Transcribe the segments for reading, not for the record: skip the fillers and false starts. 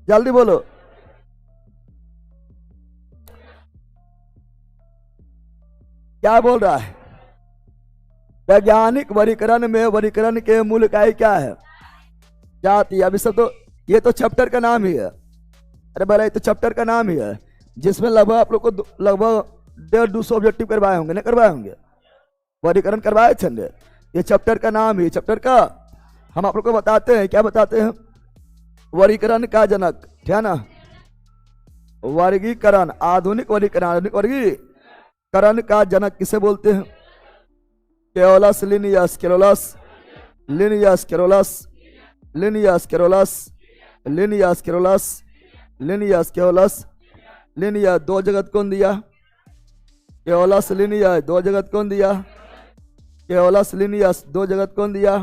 जल्दी बोलो। क्या बोल रहा है? वैज्ञानिक वर्गीकरण में वर्गीकरण के मूल इकाई क्या है? जाति। अभी सब तो ये तो चैप्टर का नाम ही है। अरे भला ये तो चैप्टर का नाम ही है, जिसमें लगभग आप लोग को लगभग 150 ऑब्जेक्टिव करवाए होंगे, नहीं करवाए होंगे? वर्गीकरण करवाए थे। ये चैप्टर का नाम ही, चैप्टर का हम आप लोग को बताते हैं। क्या बताते हैं? वर्गीकरण का जनक, ठीक है ना? वर्गीकरण, आधुनिक वर्गीकरण, आधुनिक वर्गीकरण का जनक किसे बोलते हैं? Carolus Linnaeus, Carolus Linnaeus, Carolus Linnaeus, Carolus Linnaeus, Carolus Linnaeus, Carolus Linnaeus. दो जगत कौन दिया? Carolus Linnaeus. दो जगत कौन दिया? Carolus Linnaeus. दो जगत कौन दिया?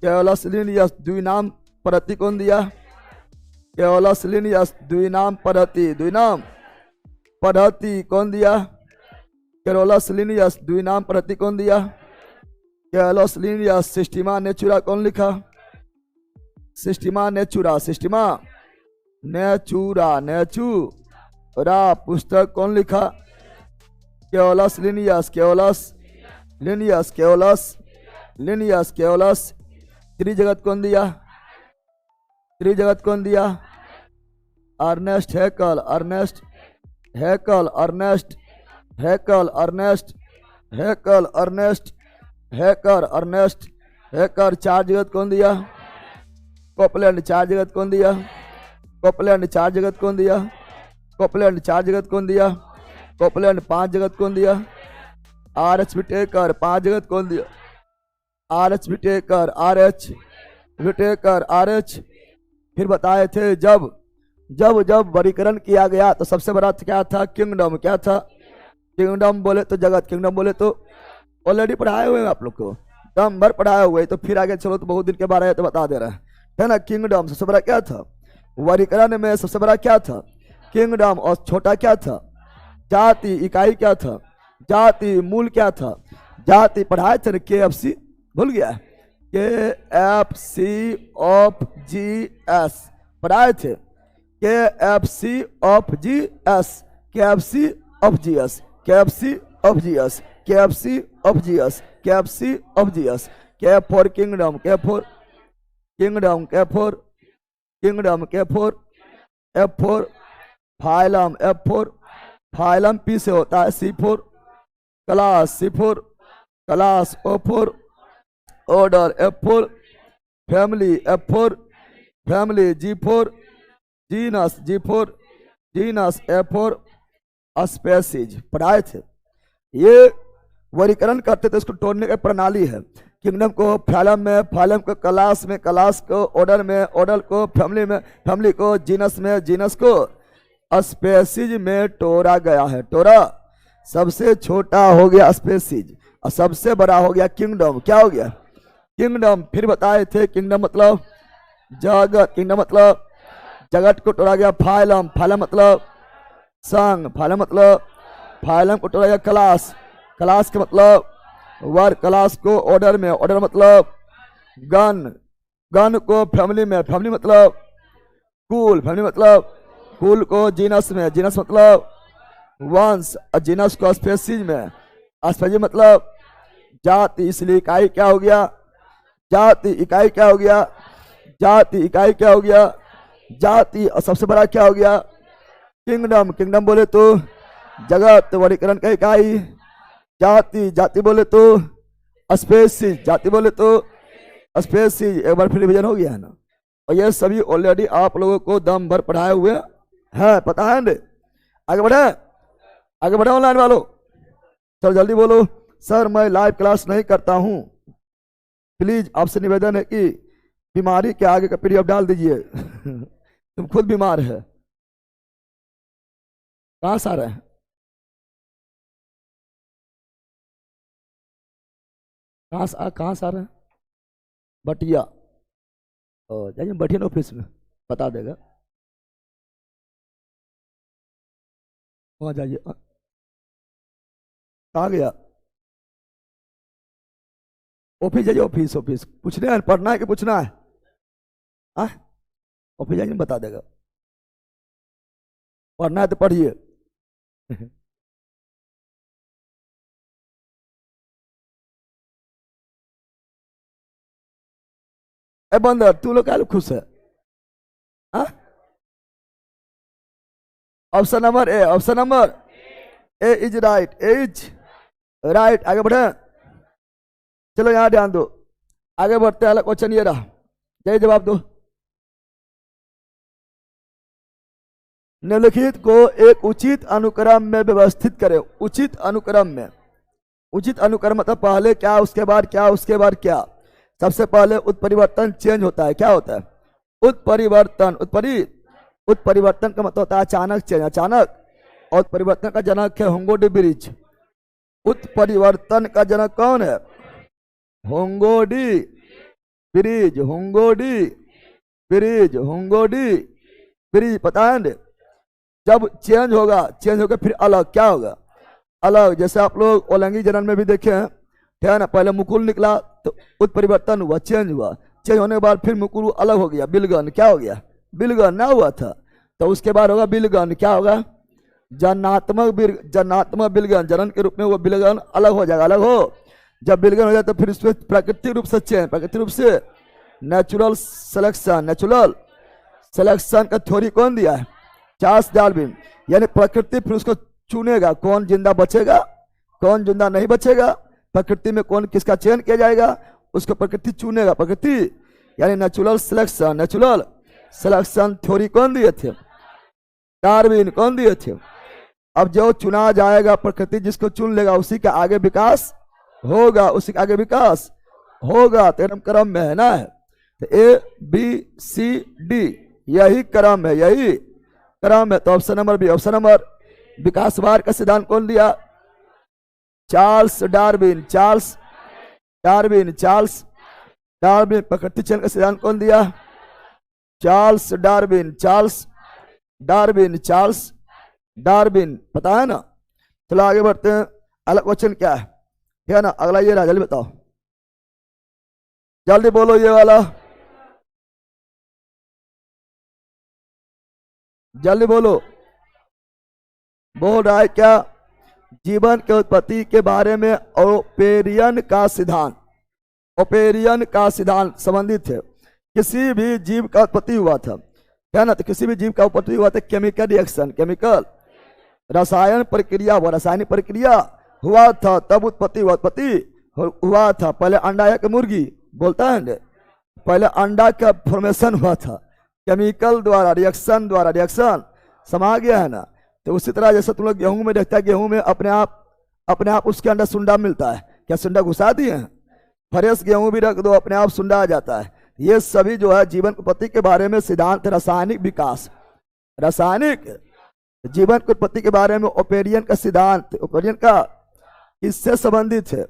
Carolus Linnaeus. द्विनाम पद्धति कौन दिया? Carolus Linnaeus. द्विनाम पद्धति, द्विनाम पद्धति कौन दिया? Carolus Linnaeus. द्विनाम पद्धति कौन दिया? Carolus Linnaeus. सिस्टीमा नेचुरा कौन लिखा? Systema Naturae, Systema Naturae, Naturae पुस्तक कौन लिखा? Carolus Linnaeus, Carolus Linnaeus, Carolus Linnaeus, Carolus. त्रिजगत कौन दिया? त्रिजगत कौन दिया? Ernest Haeckel, Ernest Haeckel, Ernest Haeckel, Ernest Haeckel, Ernest Haeckel, Ernest Haeckel. चार जगत कौन दिया? कोपलैंड। चार जगत कौन दिया? कोपलैंड। चार जगत कौन दिया? कोपलैंड। चार जगत कौन दिया? कोपलैंड। पांच जगत कौन दिया? आर.एच. विटेकर। पांच जगत कौन दिया? R H. Whittaker, R H. Whittaker, R H. फिर बताए थे जब जब जब वर्गीकरण किया गया तो सबसे बड़ा क्या था? किंगडम। क्या था? किंगडम बोले तो जगत, किंगडम बोले तो ऑलरेडी पढ़ाए हुए हैं आप लोग को, दम भर पढ़ाए हुए। तो फिर आगे चलो, तो बहुत दिन के बारे में तो बता दे रहे हैं, है ना? किंगडम सबसे बड़ा क्या था? वर्गीकरण में सबसे बड़ा क्या था? किंगडम। और छोटा क्या था? जाति। इकाई क्या था? जाति। मूल क्या था? जाति। पढ़ाए थे KFC, भूल गया? KFC ऑफ GS पढ़ाए थे। KFC of GS, KFC of GS, KFC of GS, KFC of GS, KFC of GS। K for kingdom, K for kingdom, K for kingdom, K for F for phylum, F for phylum. P से होता है C for class, C for class, O for order, F for family, F for family, G for genus, G for genus, F for species. पढ़ाए थे। ये वर्गीकरण करते थे, इसको तोड़ने की प्रणाली है। किंगडम को फाइलम में, फाइलम को क्लास में, क्लास को ऑर्डर में, ऑर्डर को फैमिली में, फैमिली को जीनस में, जीनस को स्पेसीज में तोड़ा गया है। तोड़ा। सबसे छोटा हो गया स्पेसीज और सबसे बड़ा हो गया किंगडम। क्या हो गया? किंगडम। फिर बताए थे किंगडम मतलब जगत, किंगडम मतलब जगत को तोड़ा गया फाइलम, फाइलम मतलब संघ, फाइलम मतलब फाइलम को तोड़ा गया क्लास, क्लास के मतलब वर्ग, क्लास को ऑर्डर में, ऑर्डर मतलब गण, गण को फैमिली में, फैमिली मतलब कुल, फैमिली मतलब कुल को जीनस में, जीनस मतलब वंश, और जीनस को स्पेसीज में, स्पेसीज मतलब जाति। इसलिए इकाई क्या हो गया? जाति। इकाई क्या हो गया? जाति। इकाई क्या हो गया? जाति। और सबसे बड़ा क्या हो गया? किंगडम। किंगडम बोले तो जगत, वर्गीकरण का इकाई जाति, जाति बोले तो स्पेसीज, जाति बोले तो स्पेसीज। एक बार फिर रिवीजन हो गया है ना? और ये सभी ऑलरेडी आप लोगों को दम भर पढ़ाए हुए हैं, पता है ना? आगे बढ़े, आगे बढ़े ऑनलाइन वालों। सर जल्दी बोलो। सर मैं लाइव क्लास नहीं करता हूं, प्लीज आपसे निवेदन है कि बीमारी के आगे का पीडीएफ डाल दीजिए। तुम खुद बीमार है। कहां से आ रहे हैं? कहां से आ रहे हैं? बटिया। जाइए बैठिए ना ऑफिस में, बता देगा। वहां जाइए। कहा गया? ऑफिस जाइए, ऑफिस, ऑफिस पूछना है, पढ़ना है कि पूछना है? ऑफिस जाइए, बता देगा। पढ़ना है तो पढ़िए। ए बंदर, तू लोग क्या लोग खुश है? हाँ? Option number A, option number A is right, A is right. आगे बढ़े, चलो यहाँ ध्यान दो, आगे बढ़ते हैं। क्वेश्चन ये रहा, जय जवाब दो। निम्नलिखित को एक उचित अनुक्रम में व्यवस्थित करें। उचित अनुक्रम में, उचित अनुक्रम मतलब पहले क्या, उसके बाद क्या, उसके बाद क्या। सबसे पहले उत्परिवर्तन चेंज होता है, क्या होता है? उत्परिवर्तन। उत्परिवर्तन का मतलब होता है अचानक चेंज, अचानक। और परिवर्तन का जनक है होंगो डी ब्रिज। उत्परिवर्तन का जनक कौन है? होंगो डी ब्रिज, होंगो डी ब्रिज, होंगो डी ब्रिज। पता है? जब चेंज होगा, चेंज होकर फिर अलग, क्या होगा? अलग। जैसे आप लोग ओलंगी जनरल में भी देखे हैं, ठीक है ना, पहले मुकुल निकला तो उत्परिवर्तन हुआ, चेंज हुआ। चेंज होने के बाद फिर मुकुल अलग हो गया, बिलगन, क्या हो गया? बिलगन ना हुआ था, तो उसके बाद होगा बिलगन, क्या होगा? जनात्मक बिलगन, जनन के रूप में वो बिलगन अलग हो जाएगा, अलग हो। जब बिलगन हो जाए तो फिर उसमें प्राकृतिक रूप से चेंज, प्राकृतिक रूप से नेचुरल सिलेक्शन। नेचुरल सिलेक्शन का थ्योरी कौन दिया है? Charles Darwin. यानी प्रकृति फिर उसको चुनेगा, कौन जिंदा बचेगा, कौन जिंदा नहीं बचेगा, प्रकृति में कौन किसका चयन किया जाएगा, उसको प्रकृति चुनेगा। प्रकृति यानी natural selection. Natural selection theory कौन दिए थे? डार्विन। कौन दिए थे? अब जो चुना जाएगा, प्रकृति जिसको चुन लेगा उसी का आगे विकास होगा, उसी का आगे विकास होगा। तेरह क्रम में है ना, तो ए बी सी डी यही क्रम है, यही क्रम है। तो option number B. Option number विकासवाद का सिद्धांत कौन दिया? Charles Darwin. Charles Darwin, Charles Darwin. प्रकृति चयन का सिद्धांत कौन दिया? Charles Darwin, Charles Darwin, Charles Darwin. पता है ना? चलो आगे बढ़ते हैं। अगला क्वेश्चन क्या है, ठीक है ना? अगला ये रहा, जल्दी बताओ, जल्दी बोलो ये वाला, जल्दी बोलो। बोल रहा है क्या? जीवन के उत्पत्ति के बारे में ओपेरियन का सिद्धांत, ओपेरियन का सिद्धांत संबंधित है। किसी भी जीव का उत्पत्ति हुआ था, क्या ना, तो किसी भी जीव का उत्पत्ति हुआ था केमिकल रिएक्शन, केमिकल रसायन प्रक्रिया हुआ, रासायनिक प्रक्रिया हुआ था, तब उत्पत्ति हुआ, उत्पत्ति हुआ था। पहले अंडा या मुर्गी, बोलता है, पहले अंडा का फॉर्मेशन हुआ था, केमिकल द्वारा, रिएक्शन द्वारा, रिएक्शन समा गया है ना। तो उसी तरह जैसे तुम लोग गेहूं में देखता है, गेहूं में अपने आप उसके अंदर सुंडा मिलता है, क्या सुंडा घुसा दिए हैं? फ्रेश गेहूं भी रख दो, अपने आप सुंडा आ जाता है। ये सभी जो है जीवन उत्पत्ति के बारे में सिद्धांत, रासायनिक विकास, रासायनिक जीवन की उत्पत्ति के बारे में ओपेरियन का सिद्धांत, ओपेरियन का इससे संबंधित है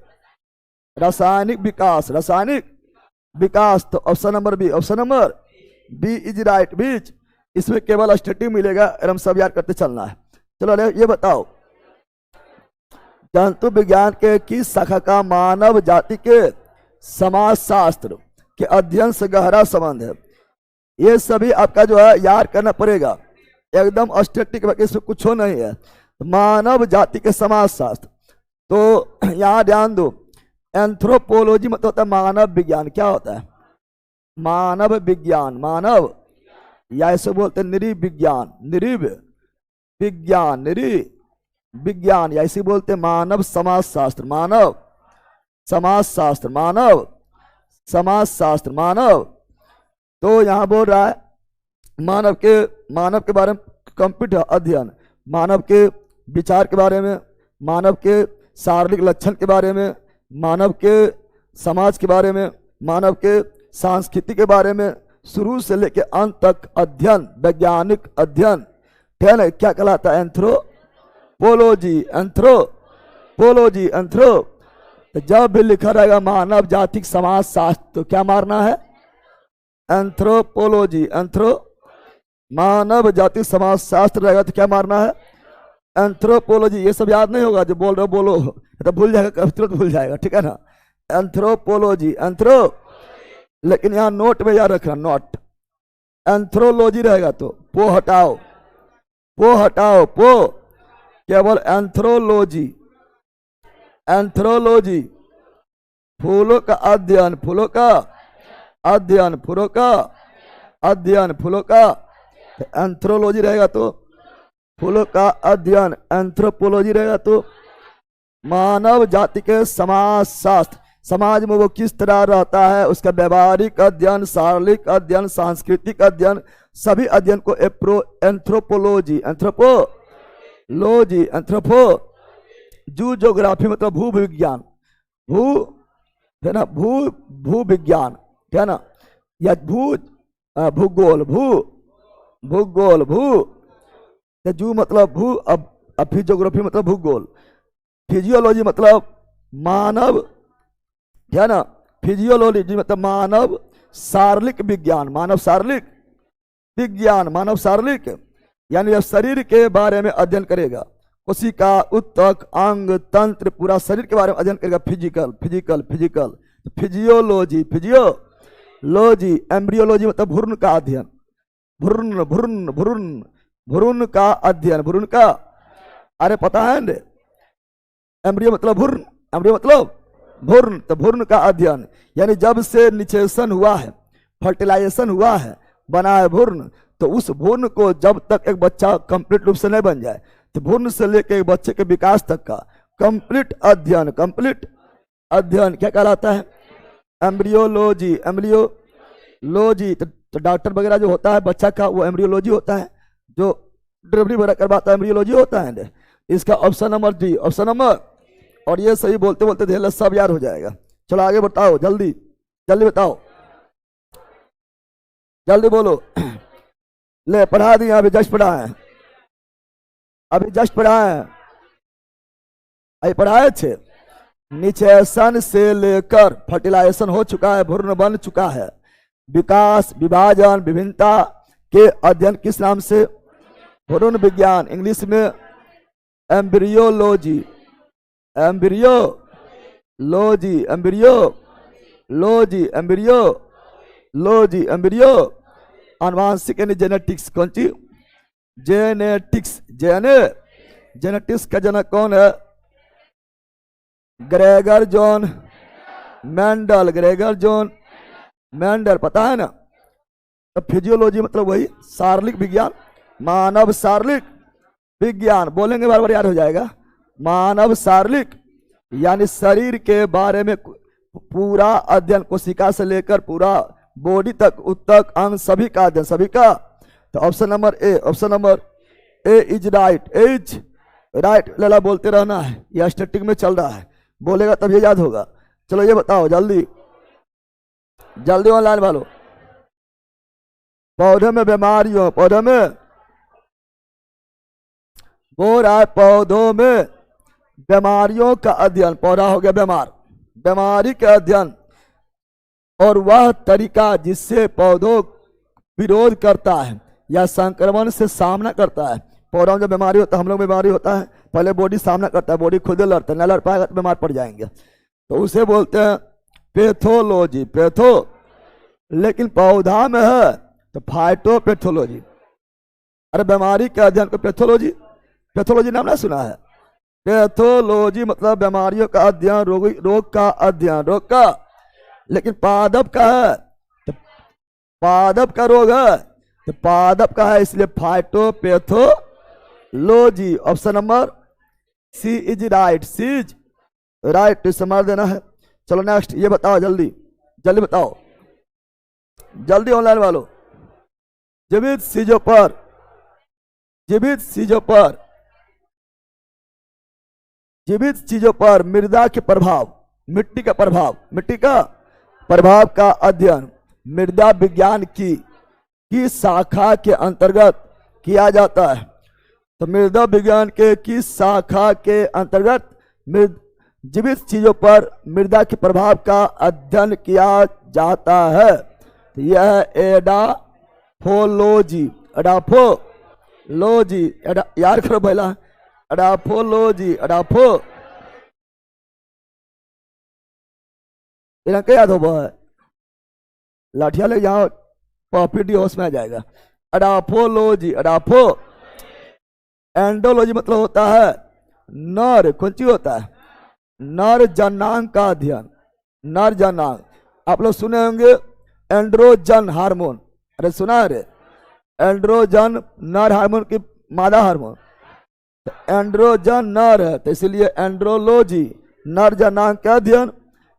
रासायनिक विकास, रासायनिक विकास। तो option number B, option number B is right, बीच। इसमें केवल स्टेटिक मिलेगा, हम सब याद करते चलना है। चलो ये बताओ, जंतु विज्ञान के किस शाखा का मानव जाति के समाज शास्त्र के अध्ययन से गहरा संबंध है? ये सभी आपका जो है याद करना पड़ेगा, एकदम स्टेटिक, इसमें कुछ हो नहीं है। मानव जाति के समाज शास्त्र, तो यहाँ ध्यान दो, एंथ्रोपोलॉजी मतलब होता है मानव विज्ञान। क्या होता है? मानव विज्ञान, मानव, या ऐसे बोलते हैं निरीह विज्ञान, निरीह विज्ञान, निरीह विज्ञान, या ऐसे बोलते हैं मानव समाज शास्त्र, मानव समाज शास्त्र, मानव समाज शास्त्र, मानव। तो यहाँ बोल रहा है मानव के बारे में कंप्यूटर अध्ययन, मानव के विचार के बारे में, मानव के शारीरिक लक्षण के बारे में, मानव के समाज के बारे में, मानव के संस्कृति के बारे में, शुरू से लेकर अंत तक अध्ययन, वैज्ञानिक अध्ययन, ठीक है ना, क्या कहलाता है? Anthropology, anthropology, anthro. तो जब भी लिखा रहेगा मानव जातिक समाज शास्त्र, तो क्या मारना है? एंथ्रोपोलॉजी, एंथ्रो, मानव जाति समाज शास्त्र रहेगा तो क्या मारना है? एंथ्रोपोलॉजी। ये सब याद नहीं होगा, जो बोल रहे हो बोलो, तो भूल जाएगा, कभी तुरंत भूल जाएगा, ठीक है ना? एंथ्रोपोलॉजी, एंथ्रो, लेकिन यहाँ नोट में याद रखना, नोट। एंथ्रोलॉजी रहेगा तो पो हटाओ, पो हटाओ, पो केवल एंथ्रोलॉजी, एंथ्रोलॉजी फूलों का अध्ययन, फूलों का अध्ययन, फूलों का अध्ययन, फूलों का एंथ्रोलॉजी रहेगा तो फूलों का अध्ययन, एंथ्रोपोलॉजी रहेगा तो मानव जाति के समाज शास्त्र, समाज में वो किस तरह रहता है उसका व्यवहारिक अध्ययन, शारीरिक अध्ययन, सांस्कृतिक अध्ययन, सभी अध्ययन को एंथ्रोपोलॉजी, एंथ्रोपोलॉजी, एंथ्रोपो जू ज्योग्राफी मतलब भू विज्ञान, भू है ना, भू विज्ञान है ना, या भूगोल, भूगोल, जू मतलब भू, अब फिजियोग्राफी मतलब भूगोल, फिजियोलॉजी मतलब मानव है ना, फिजियोलॉजी मतलब मानव शारीरिक विज्ञान, मानव शारीरिक विज्ञान, मानव शारीरिक यानी अब शरीर के बारे में अध्ययन करेगा, कोशिका, उत्तक, अंग, तंत्र, पूरा शरीर के बारे में अध्ययन करेगा, physical, physical, physical, physiology, physiology, embryology मतलब भ्रूण का अध्ययन, भ्रूण, भ्रूण, भ्रूण, भ्रूण का अध्ययन, भ्रूण का, अरे पता है ना, एम्ब्रियो मतलब भ्रूण, एम्ब्रियो मतलब भ्रूण, तो भ्रूण का अध्ययन यानी जब से निषेचन हुआ है, फर्टिलाइजेशन हुआ है, बना है भ्रूण, तो उस भ्रूण को जब तक एक बच्चा कंप्लीट रूप से नहीं बन जाए, तो भ्रूण से लेकर एक बच्चे के विकास तक का कंप्लीट अध्ययन, कंप्लीट अध्ययन क्या कहलाता है? Embryology, embryology. तो डॉक्टर वगैरह जो होता है बच्चा का वो एम्ब्रियोलॉजी होता है, जो डिलीवरी वगैरह करवाता है एम्ब्रियोलॉजी होता है। इसका option number D, option number, और ये सही बोलते बोलते धीरे सब याद हो जाएगा। चलो आगे बताओ, जल्दी जल्दी बताओ, जल्दी बोलो। ले पढ़ा दिया, अभी जस्ट पढ़ा है, अभी जस्ट पढ़ा है, अभी पढ़ाए थे। निषेचन से लेकर फर्टिलाइजेशन हो चुका है, भ्रूण बन चुका है, विकास, विभाजन, विभिन्नता के अध्ययन किस नाम से? भ्रूण विज्ञान, इंग्लिश में embryology, embryology, embryology, embryology, embryo. आनुवांशिक यानी जेनेटिक्स, कौन सी? जेनेटिक्स, जेनेटिक्स का जनक कौन है? Gregor John Mendel, Gregor John Mendel, पता है ना। तो फिजियोलॉजी मतलब वही शारीरिक विज्ञान, मानव शारीरिक विज्ञान, बोलेंगे बार बार याद हो जाएगा। मानव शारीरिक यानी शरीर के बारे में पूरा अध्ययन, कोशिका से लेकर पूरा बॉडी तक, उत्तक, अंग, सभी का अध्ययन, सभी का। तो option number A, option number A is right, is right. लला बोलते रहना है, यह स्टैटिक में चल रहा है, बोलेगा तब ये याद होगा। चलो ये बताओ जल्दी जल्दी ऑनलाइन वालों, पौधे में बीमारियों, पौधे में बोल रहा है, पौधों में बीमारियों का अध्ययन, पौधा हो गया बीमार, बीमारी का अध्ययन और वह तरीका जिससे पौधों विरोध करता है या संक्रमण से सामना करता है। पौधों में जो बीमारी होता है, हम लोग बीमारी होता है, पहले बॉडी सामना करता है, बॉडी खुद लड़ता है, न लड़ पाएगा तो बीमार पड़ जाएंगे, तो उसे बोलते हैं पैथोलॉजी, पैथो। लेकिन पौधा में है तो फाइटोपैथोलॉजी। अरे बीमारी का अध्ययन को पैथोलॉजी, पैथोलॉजी नाम ना सुना है? पैथोलॉजी मतलब बीमारियों का अध्ययन, रोग का अध्ययन, रोग का। लेकिन पादप का है तो पादप का रोग है, तो पादप का है, इसलिए phytopathology. Option number C is right, C is right, समझ देना है। चलो नेक्स्ट, ये बताओ जल्दी जल्दी बताओ, जल्दी ऑनलाइन वालों। जीवित चीजों पर, जीवित चीजों पर, जीवित चीजों पर मृदा के प्रभाव, मिट्टी का प्रभाव, मिट्टी का प्रभाव का अध्ययन मृदा विज्ञान की शाखा के अंतर्गत किया जाता है। तो मृदा विज्ञान के किस शाखा के अंतर्गत जीवित चीजों पर मृदा के प्रभाव का अध्ययन किया जाता है? तो यह एडाफोलॉजी, एडाफोलॉजी, याद करो पहला, एडाफोलॉजी, एडाफो। इनका याद हो है, लाठिया ले यहाँ पॉपिटी हाउस में आ जाएगा। एडाफोलॉजी, एडाफो एंडोलॉजी मतलब होता है नर, कौन चीज होता है, नर जनांग का अध्ययन, नर जनांग। आप लोग सुने होंगे एंड्रोजन हार्मोन, अरे सुना है रे, एंड्रोजन नर हार्मोन की मादा हार्मोन, तो एंड्रोजन नर है तो इसलिए एंड्रोलॉजी नर जनांग का अध्ययन।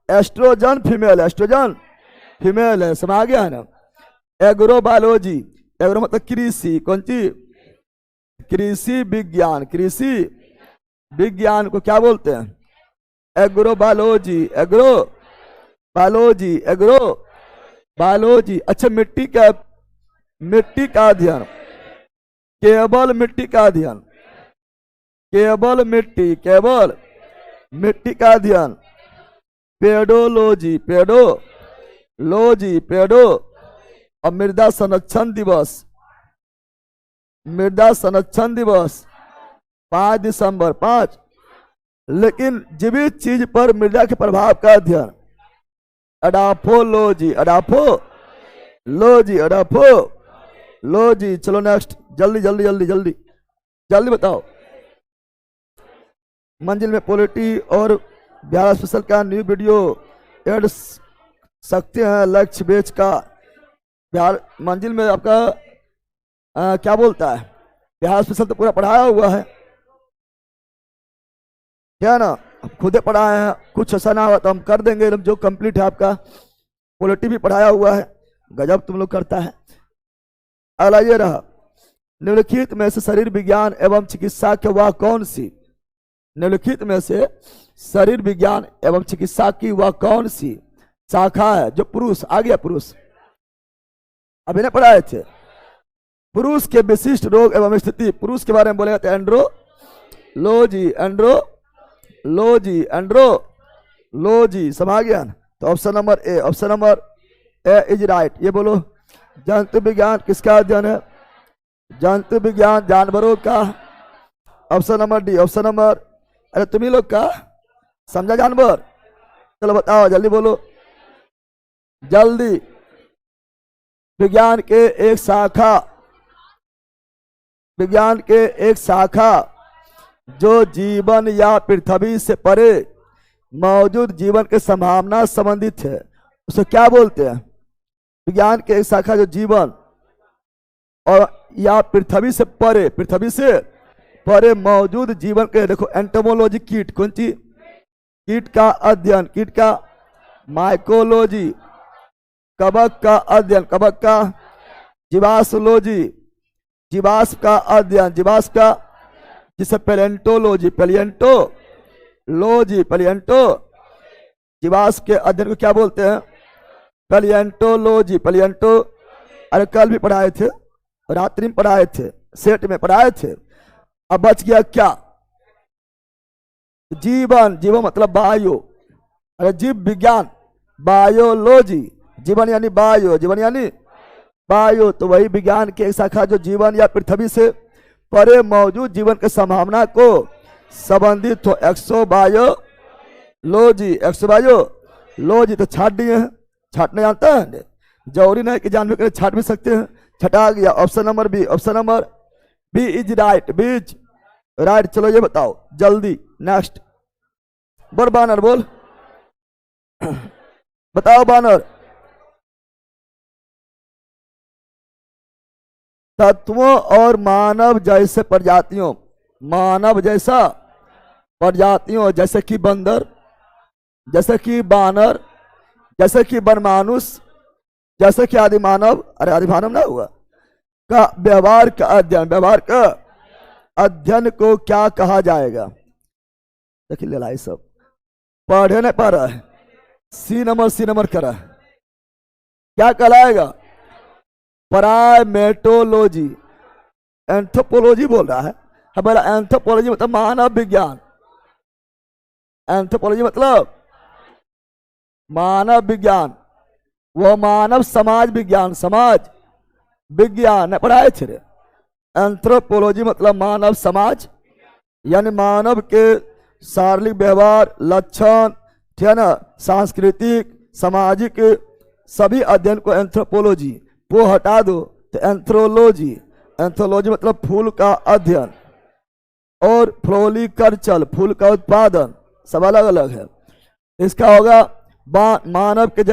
एस्ट्रोजन फीमेल, एस्ट्रोजन फीमेल है, समझ गया है ना। एग्रोबायोलॉजी, एग्रो मतलब कृषि, कौन सी, कृषि विज्ञान, कृषि विज्ञान को क्या बोलते हैं, agrobiology, agro biology, agro biology. अच्छा मिट्टी का, मिट्टी का अध्ययन, केवल मिट्टी का अध्ययन, केवल मिट्टी, केवल मिट्टी का अध्ययन। Pedology, pedology, pedo. और मृदा संरक्षण दिवस, मृदा संरक्षण दिवस 5 दिसंबर 5। लेकिन जीवित चीज पर मृदा के प्रभाव का अध्ययन, अडाफोलॉजी, अडाफोलॉजी, अडाफोलॉजी। चलो नेक्स्ट, जल्दी जल्दी जल्दी जल्दी जल्दी बताओ। मंजिल में पॉलिटी और बिहार स्पेशल का न्यू वीडियो ऐड सकते हैं, लक्ष्य बेच का। बिहार मंजिल में आपका क्या बोलता है, बिहार स्पेशल तो पूरा पढ़ाया हुआ है, क्या ना, खुदे पढ़ाए हैं, कुछ ऐसा ना हुआ तो हम कर देंगे जो कंप्लीट है आपका। पॉलिटी भी पढ़ाया हुआ है, गजब तुम लोग करता है। अगला ये रहा, निम्नलिखित में से शरीर विज्ञान एवं चिकित्सा के वह कौन सी, निम्नलिखित में से शरीर विज्ञान एवं चिकित्सा की वह कौन सी शाखा है जो पुरुष, आ गया पुरुष, अभी नहीं पढ़ाए थे, पुरुष के विशिष्ट रोग एवं स्थिति, पुरुष के बारे में बोलेगा तो एंड्रोलॉजी, एंड्रोलॉजी, एंड्रोलॉजी, समझ गया ना। तो option number A, option number A is right. ये बोलो, जंतु विज्ञान किसका अध्ययन है, जंतु विज्ञान जानवरों का। Option number D, option number, अरे तुम्ही लोग का समझा जानवर, चलो बताओ जल्दी बोलो जल्दी। विज्ञान के एक शाखा, विज्ञान के एक शाखा जो जीवन या पृथ्वी से परे मौजूद जीवन के संभावना संबंधित है, उसे क्या बोलते हैं। विज्ञान के एक शाखा जो जीवन और या पृथ्वी से परे, पृथ्वी से परे मौजूद जीवन के, देखो एंटोमोलॉजी कीट, कौन सी, कीट का अध्ययन, कीट का। माइकोलॉजी, कवक का अध्ययन, कवक का। जीवाश्मोलॉजी, जीवाश्म का अध्ययन, जीवाश्म का, जिसे पैलेंटोलॉजी, पैलियंटोलॉजी, पैलियंटो, जीवाश्म के अध्ययन को क्या बोलते हैं, पैलियंटोलॉजी, पैलियंटो। अरे कल भी पढ़ाए थे, रात्रि में पढ़ाए थे, सेट में पढ़ाए थे। अब बच गया क्या, जीवन, जीवन मतलब बायो, अरे जीव विज्ञान, बायोलॉजी, जीवन यानी बायो, जीवन यानी बायो, तो वही विज्ञान की एक शाखा जो जीवन या पृथ्वी से परे मौजूद जीवन के संभावना को संबंधित हो। एक्सोबायोलॉजी, एक्सोबायोलॉजी तो छाट दिए हैं, छाटने जानता है, जरूरी नहीं कि जानवे के छाट भी सकते हैं, छटा गया। Option number B, option number B is right, B is right. चलो ये बताओ जल्दी, नेक्स्ट बोल बानर, बोल बताओ बानर। तत्वों और मानव जैसे प्रजातियों, मानव जैसा प्रजातियों, जैसे कि बंदर, जैसे कि बानर, जैसे कि वनमानुष, जैसे कि आदि मानव, अरे आदि मानव ना हुआ, का व्यवहार का अध्ययन, व्यवहार का अध्ययन को क्या कहा जाएगा। देखिए लड़ाई सब पढ़े नहीं पा रहा है, सी नंबर करा है, क्या कहलाएगा, प्राइमेटोलॉजी, एंथ्रोपोलॉजी बोल रहा है हमारा। एंथ्रोपोलॉजी मतलब मानव विज्ञान, एंथ्रोपोलॉजी मतलब मानव विज्ञान, वो मानव समाज विज्ञान, समाज विज्ञान पढ़ाए थे। एंथ्रोपोलॉजी मतलब मानव समाज, यानी मानव के शारीरिक व्यवहार, लक्षण, ठीक है ना, सांस्कृतिक, सामाजिक सभी अध्ययन को एंथ्रोपोलॉजी, वो हटा दो तो एंथ्रोलॉजी, एंथ्रोलॉजी मतलब फूल का अध्ययन, और फ्लोरिकल्चर, फूल का उत्पादन, सब अलग अलग है। इसका होगा मानव के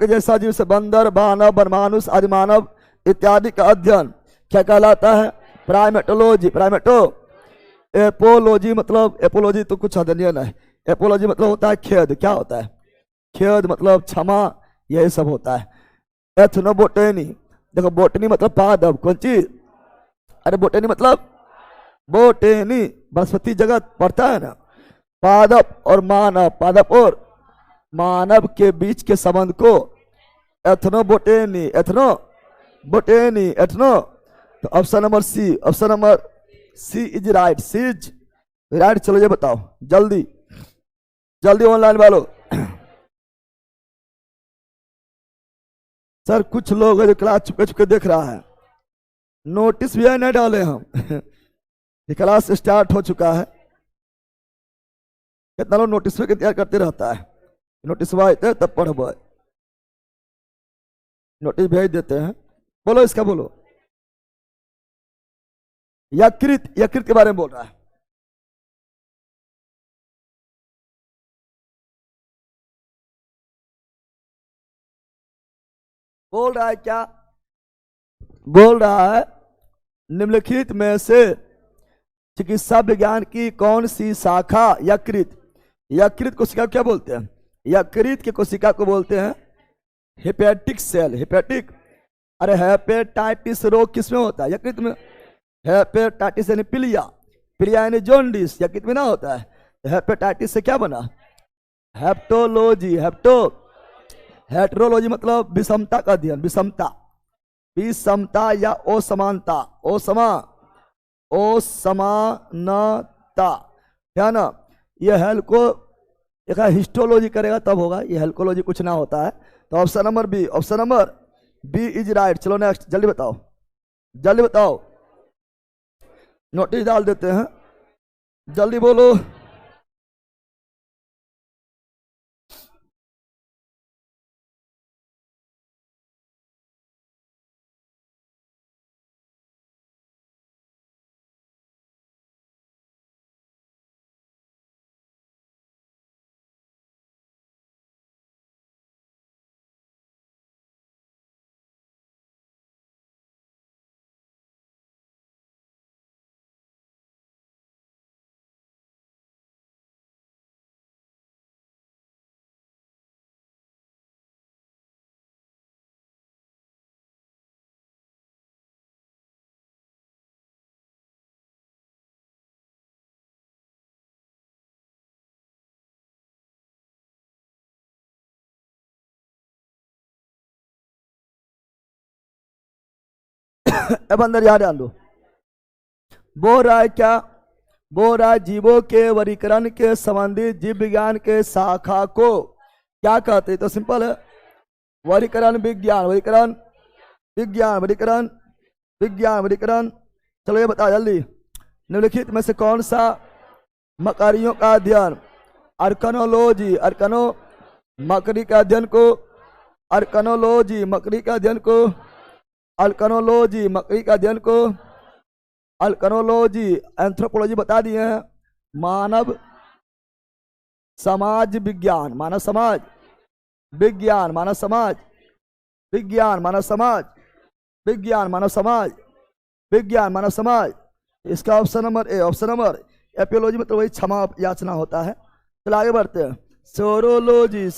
जैसा जीव से बंदर, मानव, वनमानुष आदि मानव इत्यादि का अध्ययन क्या कहलाता है? प्राइमेटोलॉजी। एपोलॉजी मतलब, एपोलॉजी तो कुछ अध्ययन है। एपोलॉजी मतलब होता है खेद। क्या होता है? खेद मतलब क्षमा, यही सब होता है। एथनोबोटेनी, देखो बोटनी मतलब पादप, कौन चीज? अरे बोटेनी मतलब बोटेनी, वनस्पति जगत पढ़ता है ना। पादप और मानव के बीच के संबंध को एथनोबोटेनी, एथनो। तो option number C is right. C is right. चलो ये बताओ जल्दी ऑनलाइन वालों। सर कुछ लोग है जो क्लास चुपके देख रहा है, नोटिस भी नहीं डाले हम। ये क्लास स्टार्ट हो चुका है। कितना लोग नोटिस भी तैयार करते रहता है, नोटिस आते तब पढ़ब, नोटिस भेज देते हैं। बोलो इसका बोलो। यकृत के बारे में बोल रहा है। बोल रहा है क्या? बोल रहा है निम्नलिखित में से चिकित्सा विज्ञान की कौन सी शाखा यकृत कोशिका क्या बोलते हैं? यकृत की कोशिका को बोलते हैं हेपेटिक सेल। हेपेटिक, अरे हेपेटाइटिस रोग किसमें होता है? यकृत में। हेपेटाइटिस यानी पीलिया यानी जॉन्डिस यकृत में ना होता है। हेपेटाइटिस से क्या बना? हेप्टोलॉजी। हेटेरोलॉजी मतलब विषमता का अध्ययन, विषमता या असमानता, है ना। यह हिस्टोलॉजी करेगा तब होगा, ये हेल्कोलॉजी कुछ ना होता है। तो option number B is right. चलो नेक्स्ट, जल्दी बताओ, नोटिस डाल देते हैं, जल्दी बोलो। अब अंदर याद डाल दो। बोल रहा है क्या? बोल रहा है जीवों के वर्गीकरण के संबंधित जीव विज्ञान के शाखा को क्या कहते हैं? तो सिंपल है, वर्गीकरण विज्ञान। चलो ये बता जल्दी, निम्नलिखित में से कौन सा मकड़ियों का अध्ययन? अर्कनोलॉजी, मकड़ी का अध्ययन को अर्कनोलॉजी, मकड़ी का अध्ययन को अल्कनोलॉजी। एंथ्रोपोलॉजी बता दिए हैं। मानव समाज विज्ञान, मानव समाज। इसका ऑप्शन नंबर एपियोलॉजी मतलब वही क्षमा याचना होता है। चलो आगे बढ़ते हैं। सोरोलॉजी,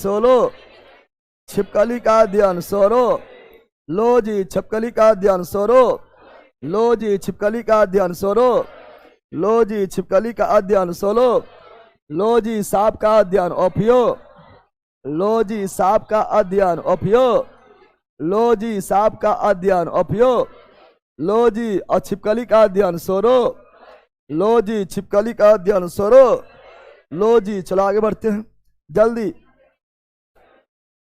छिपकली का अध्ययन, सोरोलॉजी, छिपकली का अध्ययन, सोरोलॉजी, छिपकली का अध्ययन, सोरोलॉजी, छिपकली का अध्ययन, सोरोलॉजी, सांप का अध्ययन, ओफियोलॉजी, सांप का अध्ययन, ओफियोलॉजी, सांप का अध्ययन, ओफियोलॉजी, और छिपकली का अध्ययन, सोरोलॉजी, छिपकली का अध्ययन, सोरोलॉजी। चलो आगे बढ़ते हैं जल्दी।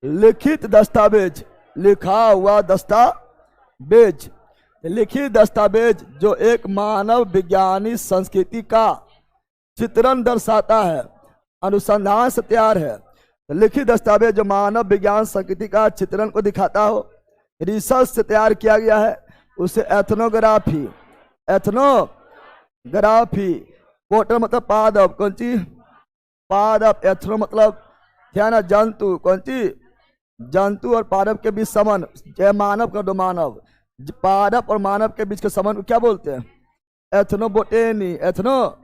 लिखित दस्तावेज, लिखा हुआ दस्तावेज, लिखित दस्तावेज जो एक मानव विज्ञानी संस्कृति का चित्रण दर्शाता है, अनुसंधान से तैयार है। लिखित दस्तावेज जो मानव विज्ञान संस्कृति का चित्रण को दिखाता हो, रिसर्च से तैयार किया गया है, उसे एथनोग्राफी ग्राफी। पोटर मतलब पादप, कौन सी? पादप। एथ्रो मतलब क्या ना, जंतु, कौन सी? जंतु और पादप के बीच समन, चाहे मानव कर दो, मानव। पादप और मानव के बीच के समन को क्या बोलते हैं? एथनोबोटेनी। Ethno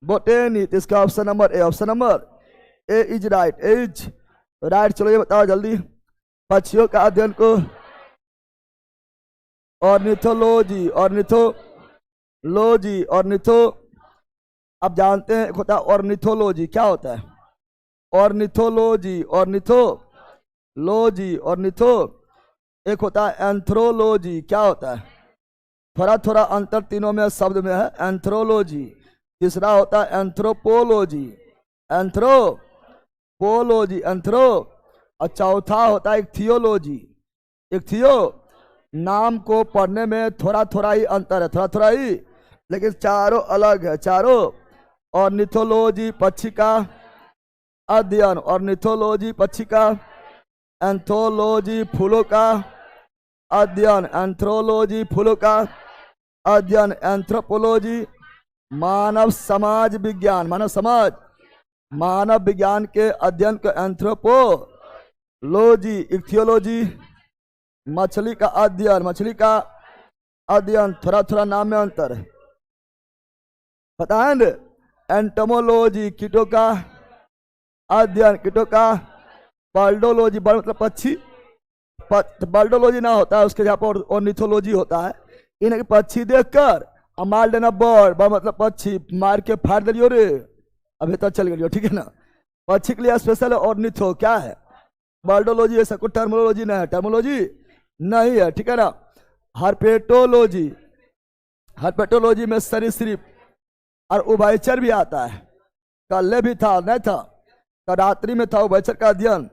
botany. तो इसका option number A, option number A is right, is right. चलो ये बताओ जल्दी, पक्षियों का अध्ययन को ऑर्निथोलॉजी, ऑर्निथोलॉजी, ऑर्निथो। आप जानते हैं एक होता है ऑर्निथोलॉजी, क्या होता है? Ornithology, ornithology, ornitho. एक होता है एंथ्रोलॉजी, क्या होता है? थोड़ा थोड़ा अंतर तीनों में शब्द में है, एंथ्रोलॉजी। तीसरा होता है एंथ्रोपोलॉजी, एंथ्रोपोलॉजी, एंथ्रो। और चौथा होता है एक थियोलॉजी, एक थियो। नाम को पढ़ने में थोड़ा थोड़ा ही अंतर है, थोड़ा थोड़ा ही, लेकिन चारों अलग है, चारों। ऑर्निथोलॉजी पक्षी का अध्ययन, ऑर्निथोलॉजी पक्षी का। एंथोलॉजी फूलों का अध्ययन, एंथ्रोलॉजी फूलों का अध्ययन। एंथ्रोपोलॉजी मानव समाज विज्ञान, मानव समाज, मानव विज्ञान के अध्ययन को एंथ्रोपोलॉजी। इक्थियोलॉजी मछली का अध्ययन, मछली का अध्ययन। थोड़ा थोड़ा नाम में अंतर है, पता है न? एंटोमोलॉजी कीटों का अध्ययन, कीटों का। बर्डोलॉजी, बर्ड मतलब पक्षी, बर्डोलॉजी ना होता है उसके जहाँ पर ऑर्निथोलॉजी होता है। इन्हें पक्षी देखकर मार देना, बर्ड, बर्ड मतलब पक्षी, मार के फाड़ दियो रे, अभी तक चल गई, ठीक है ना? पक्षी के लिए स्पेशल ऑर्निथो क्या है? बर्डोलॉजी ऐसा कोई टर्मोलॉजी नहीं है, टर्मोलॉजी नहीं है, ठीक है ना? हर्पेटोलॉजी, हर्पेटोलॉजी में सरीसृप और उभयचर भी आता है। कल भी था, नहीं था? रात्रि में था उभयचर का अध्ययन,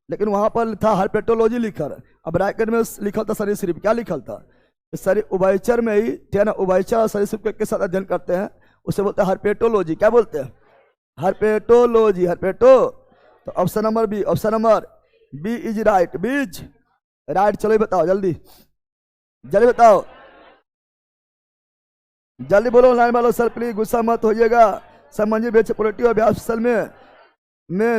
लेकिन वहां पर था हर्पेटोलॉजी लिखल। अब ब्रैकेट में लिखल था सरीसृप, क्या लिखल था? सरी उभयचर में ही ना, उभयचर और सरीसृप के साथ अध्ययन करते हैं, उसे बोलते हैं हर्पेटोलॉजी। क्या बोलते हैं? Herpetology, herpeto. तो option number B, option number B is right, B's right. चलो बताओ जल्दी, जल्दी बताओ, जल्दी बोलो लाइन वालों। सर प्लीज गुस्सा मत होइएगा, सब मंजिल बेचे पॉलिटी अभ्यास सल में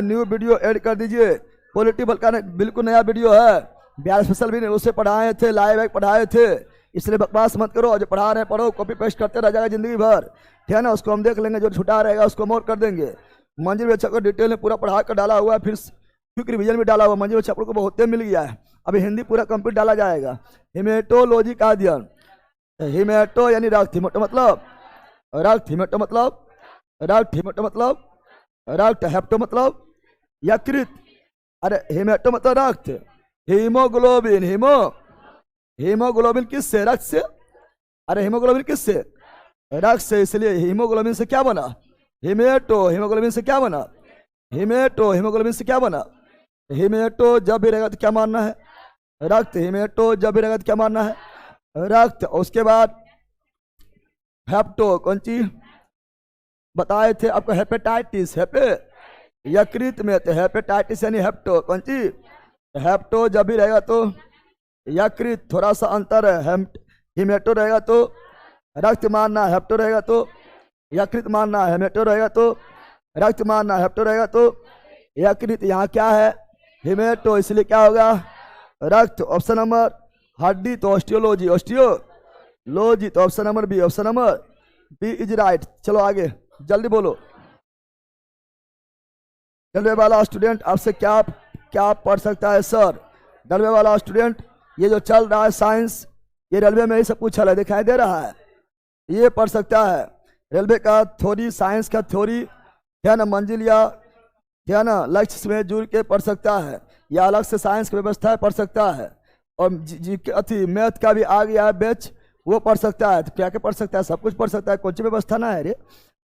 न्यू वीडियो ऐड कर दीजिए। पॉलिटिकल का बिल्कुल नया वीडियो है, बिहार स्पेशल भी उसे पढ़ाए थे, लाइव पढ़ाए थे, इसलिए बकवास मत करो। जो पढ़ा रहे हैं पढ़ो, कॉपी पेस्ट करते रह जाएगा जिंदगी भर, ठीक है ना? उसको हम देख लेंगे, जो छुटा रहेगा उसको हम और कर देंगे। मंजिल बेचा को डिटेल में पूरा पढ़ा कर डाला हुआ है, फिर क्विक रिवीजन भी डाला हुआ। मंजिल बेचा को बहुत मिल गया है, अभी हिंदी पूरा कंप्लीट डाला जाएगा। हिमेटोलॉजी का अध्ययन, हिमेटो यानी रक्त, हिमेटो मतलब रक्त, हिमेटो मतलब रक्त, हिमेटो मतलब रक्त, हेप्टो मतलब यकृत। अरे हिमेटो मतलब रक्त। हीमोग्लोबिन, हीमोग्लोबिन किससे? रक्त से। अरे हीमोग्लोबिन किससे? रक्त से, इसलिए हीमोग्लोबिन से क्या बना? हिमेटो। हीमोग्लोबिन से क्या बना? हिमेटो। हीमोग्लोबिन से क्या बना? हिमेटो। जब भी रहेगा तो क्या मानना है? रक्त। हिमेटो जब भी रहेगा तो क्या मानना है? रक्त। उसके बाद हेप्टो, कौन सी बताए थे आपको? हेपेटाइटिस, हेपे यकृत में, तो हेपेटाइटिस यानी हेप्टो, कौन सी? हेप्टो जब भी रहेगा तो यकृत, थोड़ा सा अंतर है। हिमेटो रहेगा तो रक्त मानना, हेप्टो रहेगा तो यकृत मानना, हिमेटो रहेगा तो रक्त मानना, हेप्टो रहेगा तो यकृत। यहाँ क्या है? हिमेटो, इसलिए क्या होगा? रक्त। ऑप्शन नंबर हड्डी तो ऑस्टियोलॉजी, ऑस्टियोलॉजी। तो option number B, option number B is right. चलो आगे जल्दी बोलो। डलवे वाला स्टूडेंट आपसे क्या क्या पढ़ सकता है? सर डलवे वाला स्टूडेंट, ये जो चल रहा है साइंस, ये रेलवे में ही सब कुछ है, दिखाई दे रहा है, ये पढ़ सकता है। रेलवे का थ्योरी, साइंस का थ्योरी है ना, मंजिल या है ना लक्ष्य में जुड़ के पढ़ सकता है, या अलग से साइंस की व्यवस्था पढ़ सकता है। और जी मैथ का भी आ गया है बैच, वो पढ़ सकता है। तो क्या क्या पढ़ सकता है? सब कुछ पढ़ सकता है, कौन सी व्यवस्था ना है रे?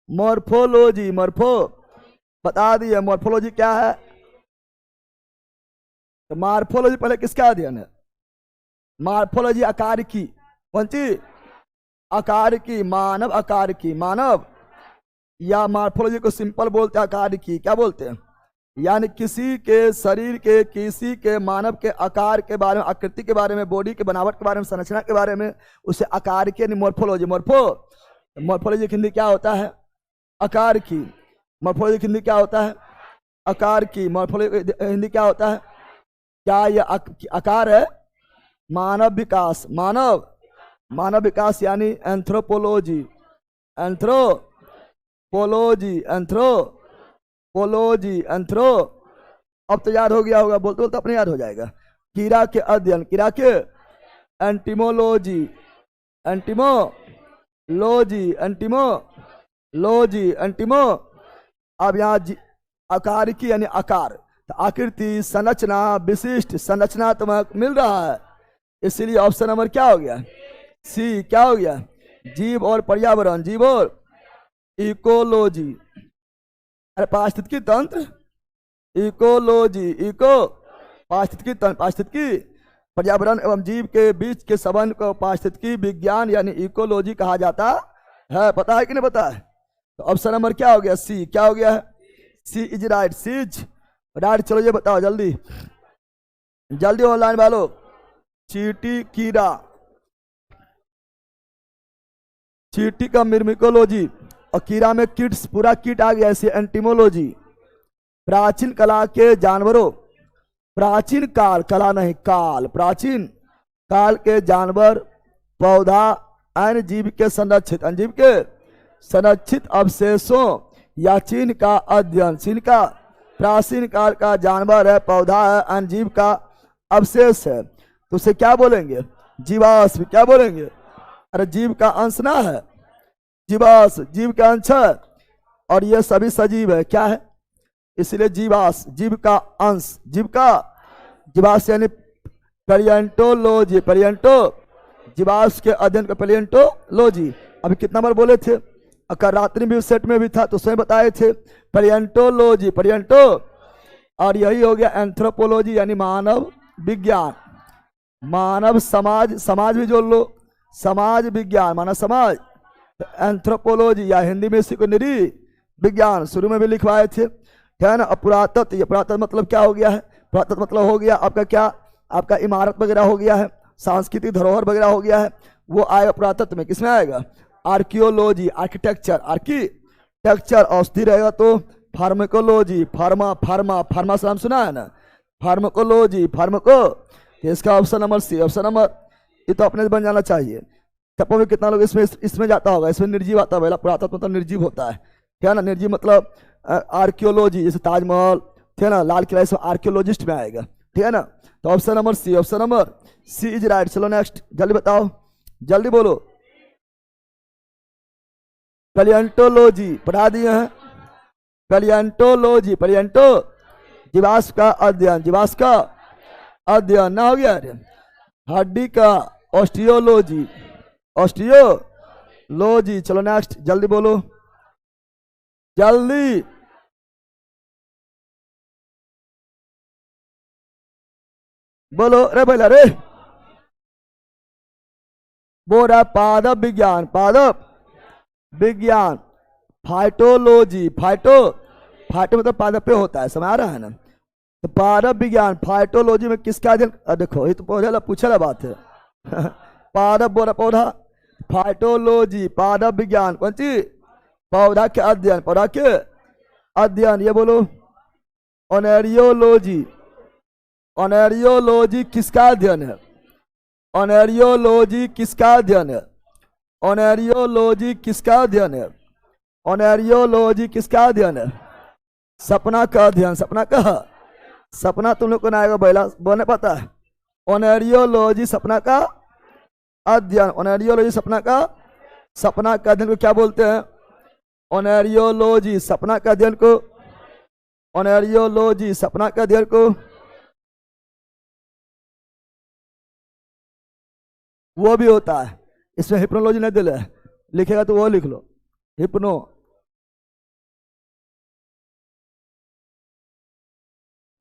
मॉर्फोलॉजी, मॉर्फो बता दिए, मॉर्फोलॉजी क्या है? तो मॉर्फोलॉजी पहले किसका अध्ययन है? मॉर्फोलॉजी आकार की, कौन सी? आकार की, मानव आकार की, मानव। या मॉर्फोलॉजी को सिंपल बोलते हैं आकार की, क्या बोलते हैं? यानी किसी के शरीर के, किसी के मानव के आकार के बारे में, आकृति के बारे में, बॉडी के बनावट के बारे में, संरचना के बारे में, उसे आकार की यानी मॉर्फोलॉजी। मॉर्फो मॉर्फोलॉजिक हिंदी क्या होता है? आकार की। मॉर्फोलॉजिक हिंदी क्या होता है? आकार की। मॉर्फोलॉजिक हिंदी क्या होता है? क्या ये आकार है? मानव विकास। मानव विकास यानी एंथ्रोपोलॉजी। एंथ्रो। अब तो याद हो गया होगा, बोलते बोलते अपने याद हो जाएगा। कीड़ा के अध्ययन, कीड़ा के एंटिमोलॉजी। एंटिमो। अब यहाँ आकार की यानी आकार, तो आकृति, संरचना, विशिष्ट संरचनात्मक मिल रहा है, इसीलिए ऑप्शन नंबर क्या हो गया? सी। क्या हो गया? जीव और पर्यावरण, जीव और इकोलॉजी। अरे पारिस्थितिकी तंत्र, इकोलॉजी, पारिस्थितिकी तंत्र, पारिस्थितिकी पर्यावरण एवं जीव के बीच के संबंध को पारिस्थितिकी विज्ञान यानी इकोलॉजी कहा जाता है। पता है कि नहीं पता है? तो ऑप्शन नंबर क्या हो गया? सी। क्या हो गया है? C is right. C is right. चलो ये बताओ जल्दी जल्दी ऑनलाइन वालों। चींटी, कीड़ा, चींटी का मिर्मिकोलॉजी और कीड़ा में किट्स, पूरा किट आ गया, ऐसे एंटिमोलॉजी। प्राचीन कला के जानवरों, प्राचीन काल, कला नहीं काल, प्राचीन काल के जानवर, पौधा, अन्य जीव के संरक्षित, अनजीव के संरक्षित अवशेषों या चिन्ह का अध्ययन। चिन्ह का प्राचीन काल का जानवर है, पौधा है, अन्य जीव का अवशेष है, तो उसे क्या बोलेंगे? जीवाश्म। क्या बोलेंगे? अरे जीव का अंश ना है, जीवाश्म जीव का अंश है, और ये सभी सजीव है। क्या है? इसलिए जीवाश्म, जीव का अंश, जीव का जीवाश्म यानी पेलियोंटोलॉजी। जीवाश्म के अध्ययन को पेलियोंटोलॉजी। अभी कितना बार बोले थे? अगर रात्रि भी सेट में भी था तो स्वयं बताए थे पेलियोंटोलॉजी, और यही हो गया एंथ्रोपोलॉजी यानी मानव विज्ञान। मानव समाज, समाज भी जोड़ लो, समाज विज्ञान, मानव समाज। एंथ्रोपोलॉजी या हिंदी में इसी को निरी विज्ञान शुरू में भी लिखवाए थे, है ना। पुरातत्व, ये पुरातत्व मतलब क्या हो गया है? पुरातत्व मतलब हो गया आपका क्या? आपका इमारत वगैरह हो गया है, सांस्कृतिक धरोहर वगैरह हो गया है, वो आएगा पुरातत्व में। किसमें आएगा? Archaeology, architecture. औषधि रहेगा तो फार्माकोलॉजी, फार्मा से नाम सुना है ना, फार्माकोलॉजी, इसका option number C. Option number, ये तो अपने बन जाना चाहिए। टप्पो में कितना लोग इसमें जाता होगा? इसमें निर्जीव आता है। पुरातत्व मतलब निर्जीव होता है, क्या ना। निर्जीव मतलब आर्कियोलॉजी, जैसे ताजमहल, ठीक है ना, लाल किला, सब आर्कियोलॉजिस्ट में आएगा, ठीक है ना। तो option number C. Option number C is right. चलो नेक्स्ट, जल्दी बताओ, जल्दी बोलो। पेलियोंटोलॉजी पढ़ा दिए हैं। पेलियोंटोलॉजी, जीवाश्म का अध्ययन, जीवाश्म का अध्ययन ना हो गया। हड्डी का ऑस्टियोलॉजी। चलो नेक्स्ट, जल्दी बोलो, जल्दी बोलो। अरे भैया रे, बोल रहा पादप विज्ञान। फाइटोलॉजी, फाइटो मतलब पादप पे होता है, समझ आ रहा है ना। तो पादप विज्ञान, फाइटोलॉजी में किसका अध्ययन? देखो ये तो पौधे पूछे बात है। पादप बोला पौधा, फाइटोलॉजी पादप विज्ञान, कौन सी? पौधा के अध्ययन, पौधा के अध्ययन। ये बोलो ऑनेरियोलॉजी किसका अध्ययन है? ऑनेरियोलॉजी किसका अध्ययन है? ऑनेरियोलॉजी किसका अध्ययन है? ऑनेरियोलॉजी किसका अध्ययन है? सपना का अध्ययन। सपना तुम लोग को ना आएगा बैला, बोलने पता है? ऑनेरियोलॉजी सपना का अध्ययन। ऑनेरियोलॉजी सपना का अध्ययन को क्या बोलते हैं? ऑनेरियोलॉजी सपना का अध्ययन को, ऑनेरियोलॉजी सपना का अध्ययन को वो भी होता है। इसमें हिप्नोलॉजी नहीं दिले, लिखेगा तो वो लिख लो, हिप्नो।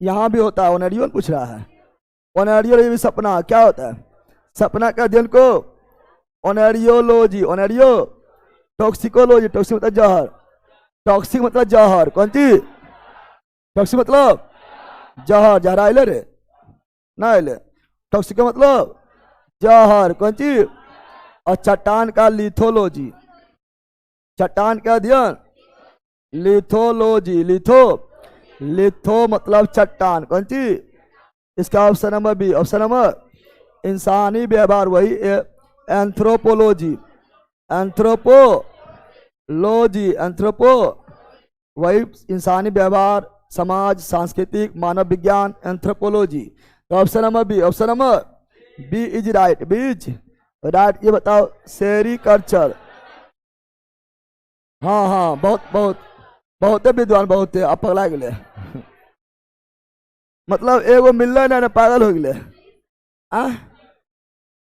यहां भी होता है, ऑनेरियो पूछ रहा है। ऑनेरियोलॉजी भी सपना क्या होता है? सपना का अध्ययन को ऑनेरियोलॉजी। टॉक्सिकोलॉजी, टॉक्सिक मतलब जहर, टॉक्सिक मतलब जहर, कौन सी? टॉक्सिक मतलब जहर, जहर आइले रे ना आइले। टॉक्सिक मतलब जहर, कौन सी? और चट्टान का लिथोलॉजी, चट्टान का अध्ययन, लिथोलॉजी, लिथो मतलब चट्टान, कौन सी? इसका option number B. Option number इंसानी व्यवहार, वही एंथ्रोपोलॉजी, एंथ्रोपो वही इंसानी व्यवहार, समाज, सांस्कृतिक, मानव विज्ञान, एंथ्रोपोलॉजी। तो option number B, option number B is right, B's right. ये बताओ सेरिकल्चर। हाँ हाँ, बहुत विद्वान, बहुत है, आप पगला गए मतलब एगो मिल ना पागल हो गए।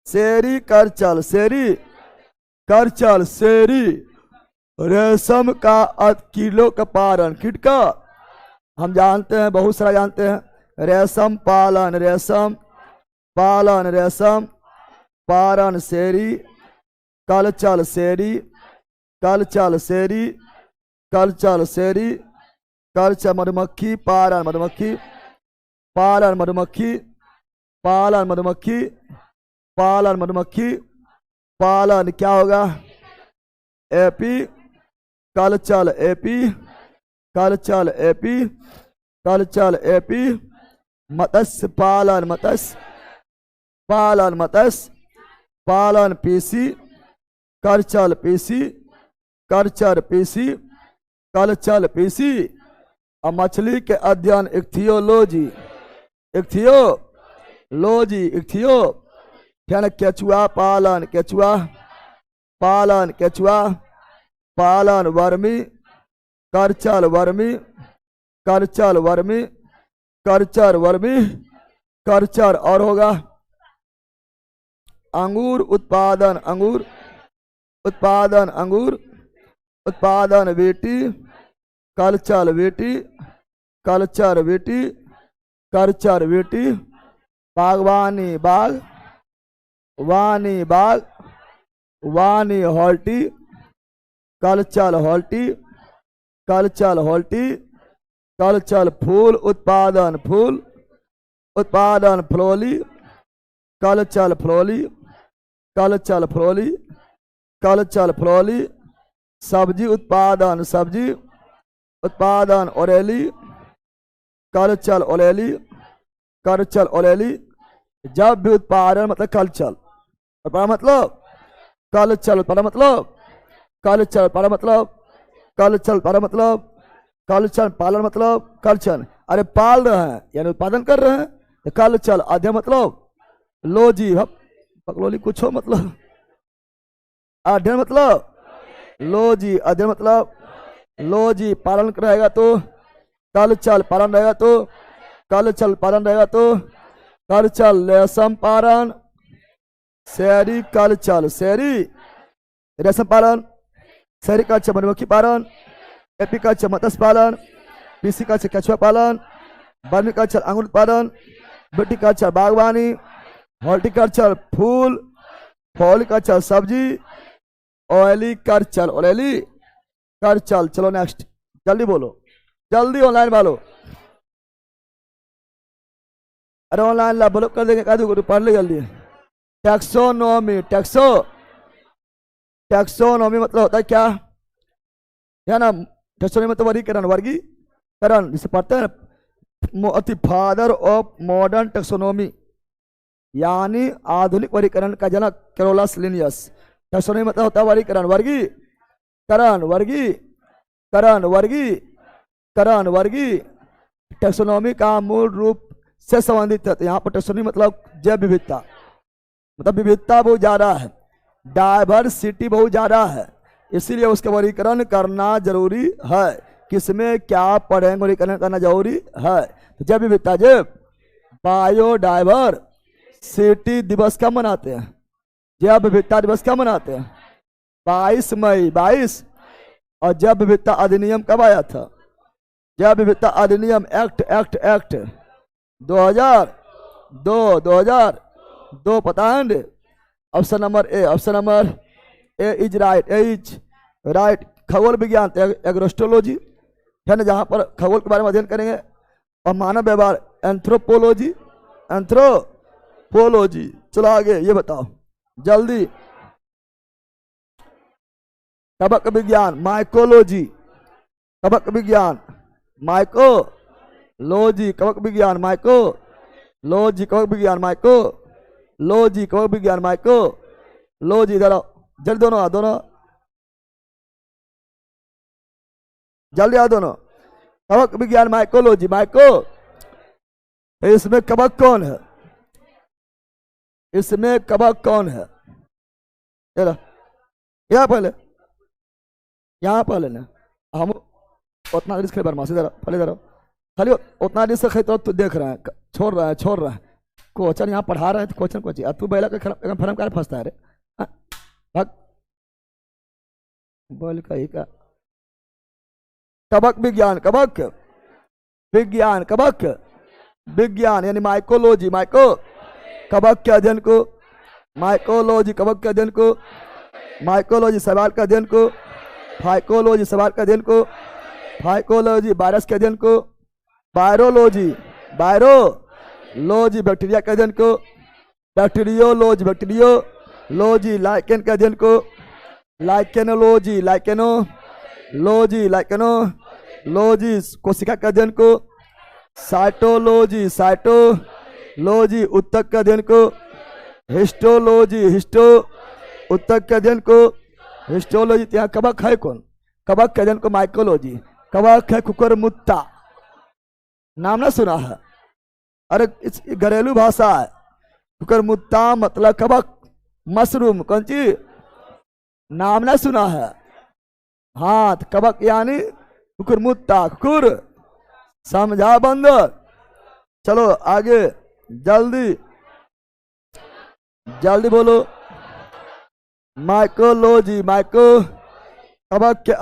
सेरिकल्चर, सेरी रेशम का कीड़ों का पालन, कीट का हम जानते हैं, बहुत सारा जानते हैं। रेशम पालन, सेरी, कल्चर सेरी, कल्चर मधुमक्खी पालन, पालन क्या होगा? एपी कल्चर, मत्स्य पालन, पीसी कल्चर, पीसी और मछली के अध्ययन इक्थियोलॉजी, फिर केचुआ पालन, वर्मी कल्चर और होगा अंगूर उत्पादन, वीटी कल्चर, बागवानी, वानी हॉल्टी कल्चर, फूल उत्पादन, फ्लोली कल्चर, सब्जी उत्पादन, ओरेली कल्चर, जब भी उत्पादन मतलब कल्चर, मतलब कल्चर पालन मतलब कल्चर, अरे पाल रहे हैं यानी उत्पादन कर रहे हैं, तो कल्चर। अध्ययन मतलब लोजी, पकलोली कुछ हो मतलब, अध्ययन मतलब लोजी, अध्ययन मतलब लोजी, पालन रहेगा तो कल्चर, पालन रहेगा तो कल्चर, रेशम पालन, सेरिकल्चर, रेशम पालन, सेरिकल्चर मधुमक्खी पालन, एपीकल्चर मत्स्य पालन, पीसीकल्चर केचुआ पालन, वर्मिकल्चर अंगूर उत्पादन, विटीकल्चर बागवानी, हॉर्टिकल्चर फूल, फ्लोरिकल्चर सब्जी, ऑयली कल्चर, चलो नेक्स्ट, जल्दी बोलो, जल्दी ऑनलाइन वालो, अरे ऑनलाइन ला बोलो, कर देंगे, पढ़ ले जल्दी। टैक्सोनॉमी, टैक्सोनॉमी मतलब होता है क्या है ना? टैक्सोनॉमी मतलब वर्गीकरण, जिसे पढ़ते हैं फादर ऑफ मॉडर्न टैक्सोनॉमी, यानी आधुनिक वर्गीकरण का जनक कैरोलस लिनियस। टैक्सोनॉमी मतलब होता है वर्गीकरण, टैक्सोनॉमी का मूल रूप से संबंधित है। तो यहाँ पर टैक्सोनॉमी मतलब जैव विविधता, मतलब विविधता बहुत ज्यादा है, डायवर्सिटी बहुत ज्यादा है, इसीलिए उसका वर्गीकरण करना जरूरी है। किसमें क्या पढ़ेंगे, वर्गीकरण करना जरूरी है। तो जैव विविधता, बायोडायवर्सिटी दिवस कब मनाते हैं? जैव विविधता दिवस कब मनाते हैं? 22 मई। और जैव विविधता अधिनियम कब आया था? जैव विविधता अधिनियम एक्ट 2002 पता है? Option number A is right. खगोल विज्ञान एग्रोस्ट्रोलॉजी है ना, जहां पर खगोल के बारे में अध्ययन करेंगे। और मानव व्यवहार एंथ्रोपोलॉजी। चलो आगे ये बताओ जल्दी। कवक विज्ञान माइकोलॉजी, कवक विज्ञान माइकोलॉजी, कवक विज्ञान माइकोलॉजी, कवक विज्ञान माइकोलॉजी, कवक विज्ञान माइकोलॉजी। इधर आओ जल्दी, दोनों आ, दोनों जल्दी आ दोनों। कवक विज्ञान माइकोलॉजी इसमें कवक कौन है? इसमें कवक कौन है? यहाँ पहले, यहाँ पहले ना हम उतना रिस्क बदमाशी जरा पहले जरा खाली उतना रिस्क है तो देख रहे हैं, छोड़ रहा है क्वेश्चन यहाँ पढ़ा रहे हैं, तो क्वेश्चन कोची तू बैला का फर्म क्या फंसता है रे? भाग बोल कही का। कवक विज्ञान, कवक विज्ञान, कवक विज्ञान यानी माइकोलॉजी, कवक के अध्ययन को, माइकोलॉजी कवक के अध्ययन को, माइकोलॉजी सवाल का अध्ययन को, फाइकोलॉजी सवाल का अध्ययन को, फाइकोलॉजी वायरस के अध्ययन को, वायरोलॉजी बैक्टीरिया के अध्ययन को, बैक्टीरियोलॉजी लाइकेन के अध्ययन को, लाइकेनोलॉजी कोशिका के अध्ययन को, साइटोलॉजी उत्तक के अध्ययन को, हिस्टोलॉजी उत्तक के अध्ययन को, हिस्टोलॉजी। यहाँ कवक है कौन? कवक के अध्ययन को माइकोलॉजी। कवक है कुकुरमुत्ता, नाम ना सुना है? अरे इस घरेलू भाषा है। कुकुरमुत्ता मतलब कवक, मशरूम, कौन चीज? नाम ना सुना है? हाँ, तो कवक यानी कुकुरमुत्ता, कुकुर समझा बंदर। चलो आगे जल्दी बोलो। माइकोलॉजी कवक के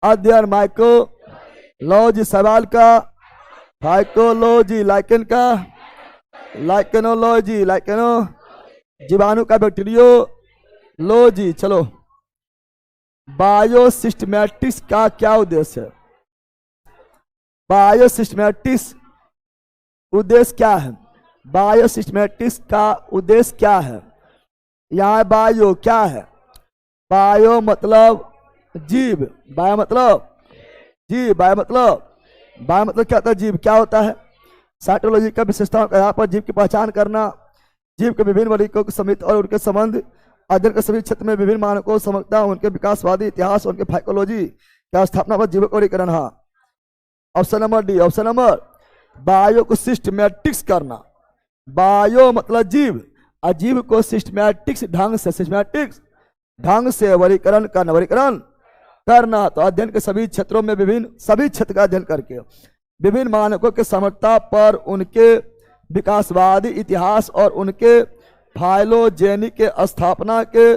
अध्ययन, माइकोलॉजी सवाल का, फाइकोलॉजी लाइकेन का, लाइकेनोलॉजी जीवाणु का, बैक्टीरियोलॉजी। चलो बायोसिस्टमैटिक्स का क्या उद्देश्य है? बायोसिस्टमैटिक्स उद्देश्य क्या है? बायोसिस्टमैटिक्स का उद्देश्य क्या है? यहाँ बायो क्या है? बायो मतलब जीव, बायो मतलब क्या होता है? जीव क्या होता है? साइटोलॉजी का विशेषताओं का यहाँ पर जीव की पहचान करना, जीव के विभिन्न वर्गीकों के समिति और उनके संबंध, अध्ययन के सभी क्षेत्र में विभिन्न मानकों समझता, उनके विकासवादी इतिहास, उनके फाइकोलॉजी का स्थापना पर जीवों का वर्गीकरण। हाँ, option number D. Option number bio को सिस्टमैटिक्स करना, बायो मतलब जीव, अजीब को सिस्टमैटिक्स ढंग से वर्गीकरण करना। तो अध्ययन के सभी क्षेत्रों में सभी क्षेत्र का अध्ययन करके विभिन्न मानकों के समर्थता पर उनके विकासवादी इतिहास और उनके फाइलोजेनी के स्थापना के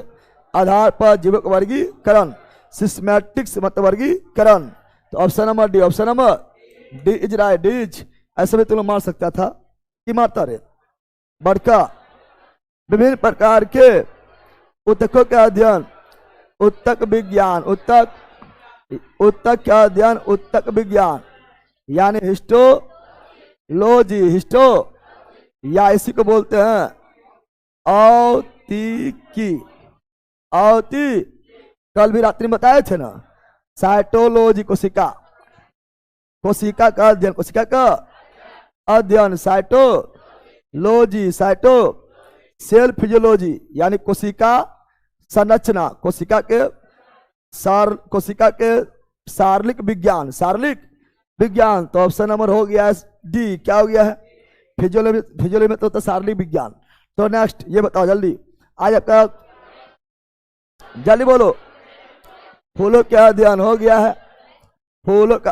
आधार पर जीवक वर्गीकरण, सिस्टमैटिक्स मतलब वर्गीकरण। तो option number D is right. ऐसे भी तुम लोग मार सकता था कि मारता रे। बड़का विभिन्न प्रकार के उत्तकों का अध्ययन, उत्तक विज्ञान, उत्तक का अध्ययन, उत्तक विज्ञान यानी हिस्टोलॉजी, या इसी को बोलते हैं औतिकी। कल भी रात्रि में बताए थे ना, साइटोलॉजी कोशिका का अध्ययन, साइटोलॉजी सेल फिजियोलॉजी यानी कोशिका संरचना, कोशिका के शारीरिक विज्ञान। तो ऑप्शन नंबर हो गया है डी। क्या हो गया है? फिजियोलॉजी में तो शारीरिक विज्ञान। तो नेक्स्ट ये बताओ जल्दी, आज आपका जल्दी बोलो। फूलों का अध्ययन हो गया है, फूलों का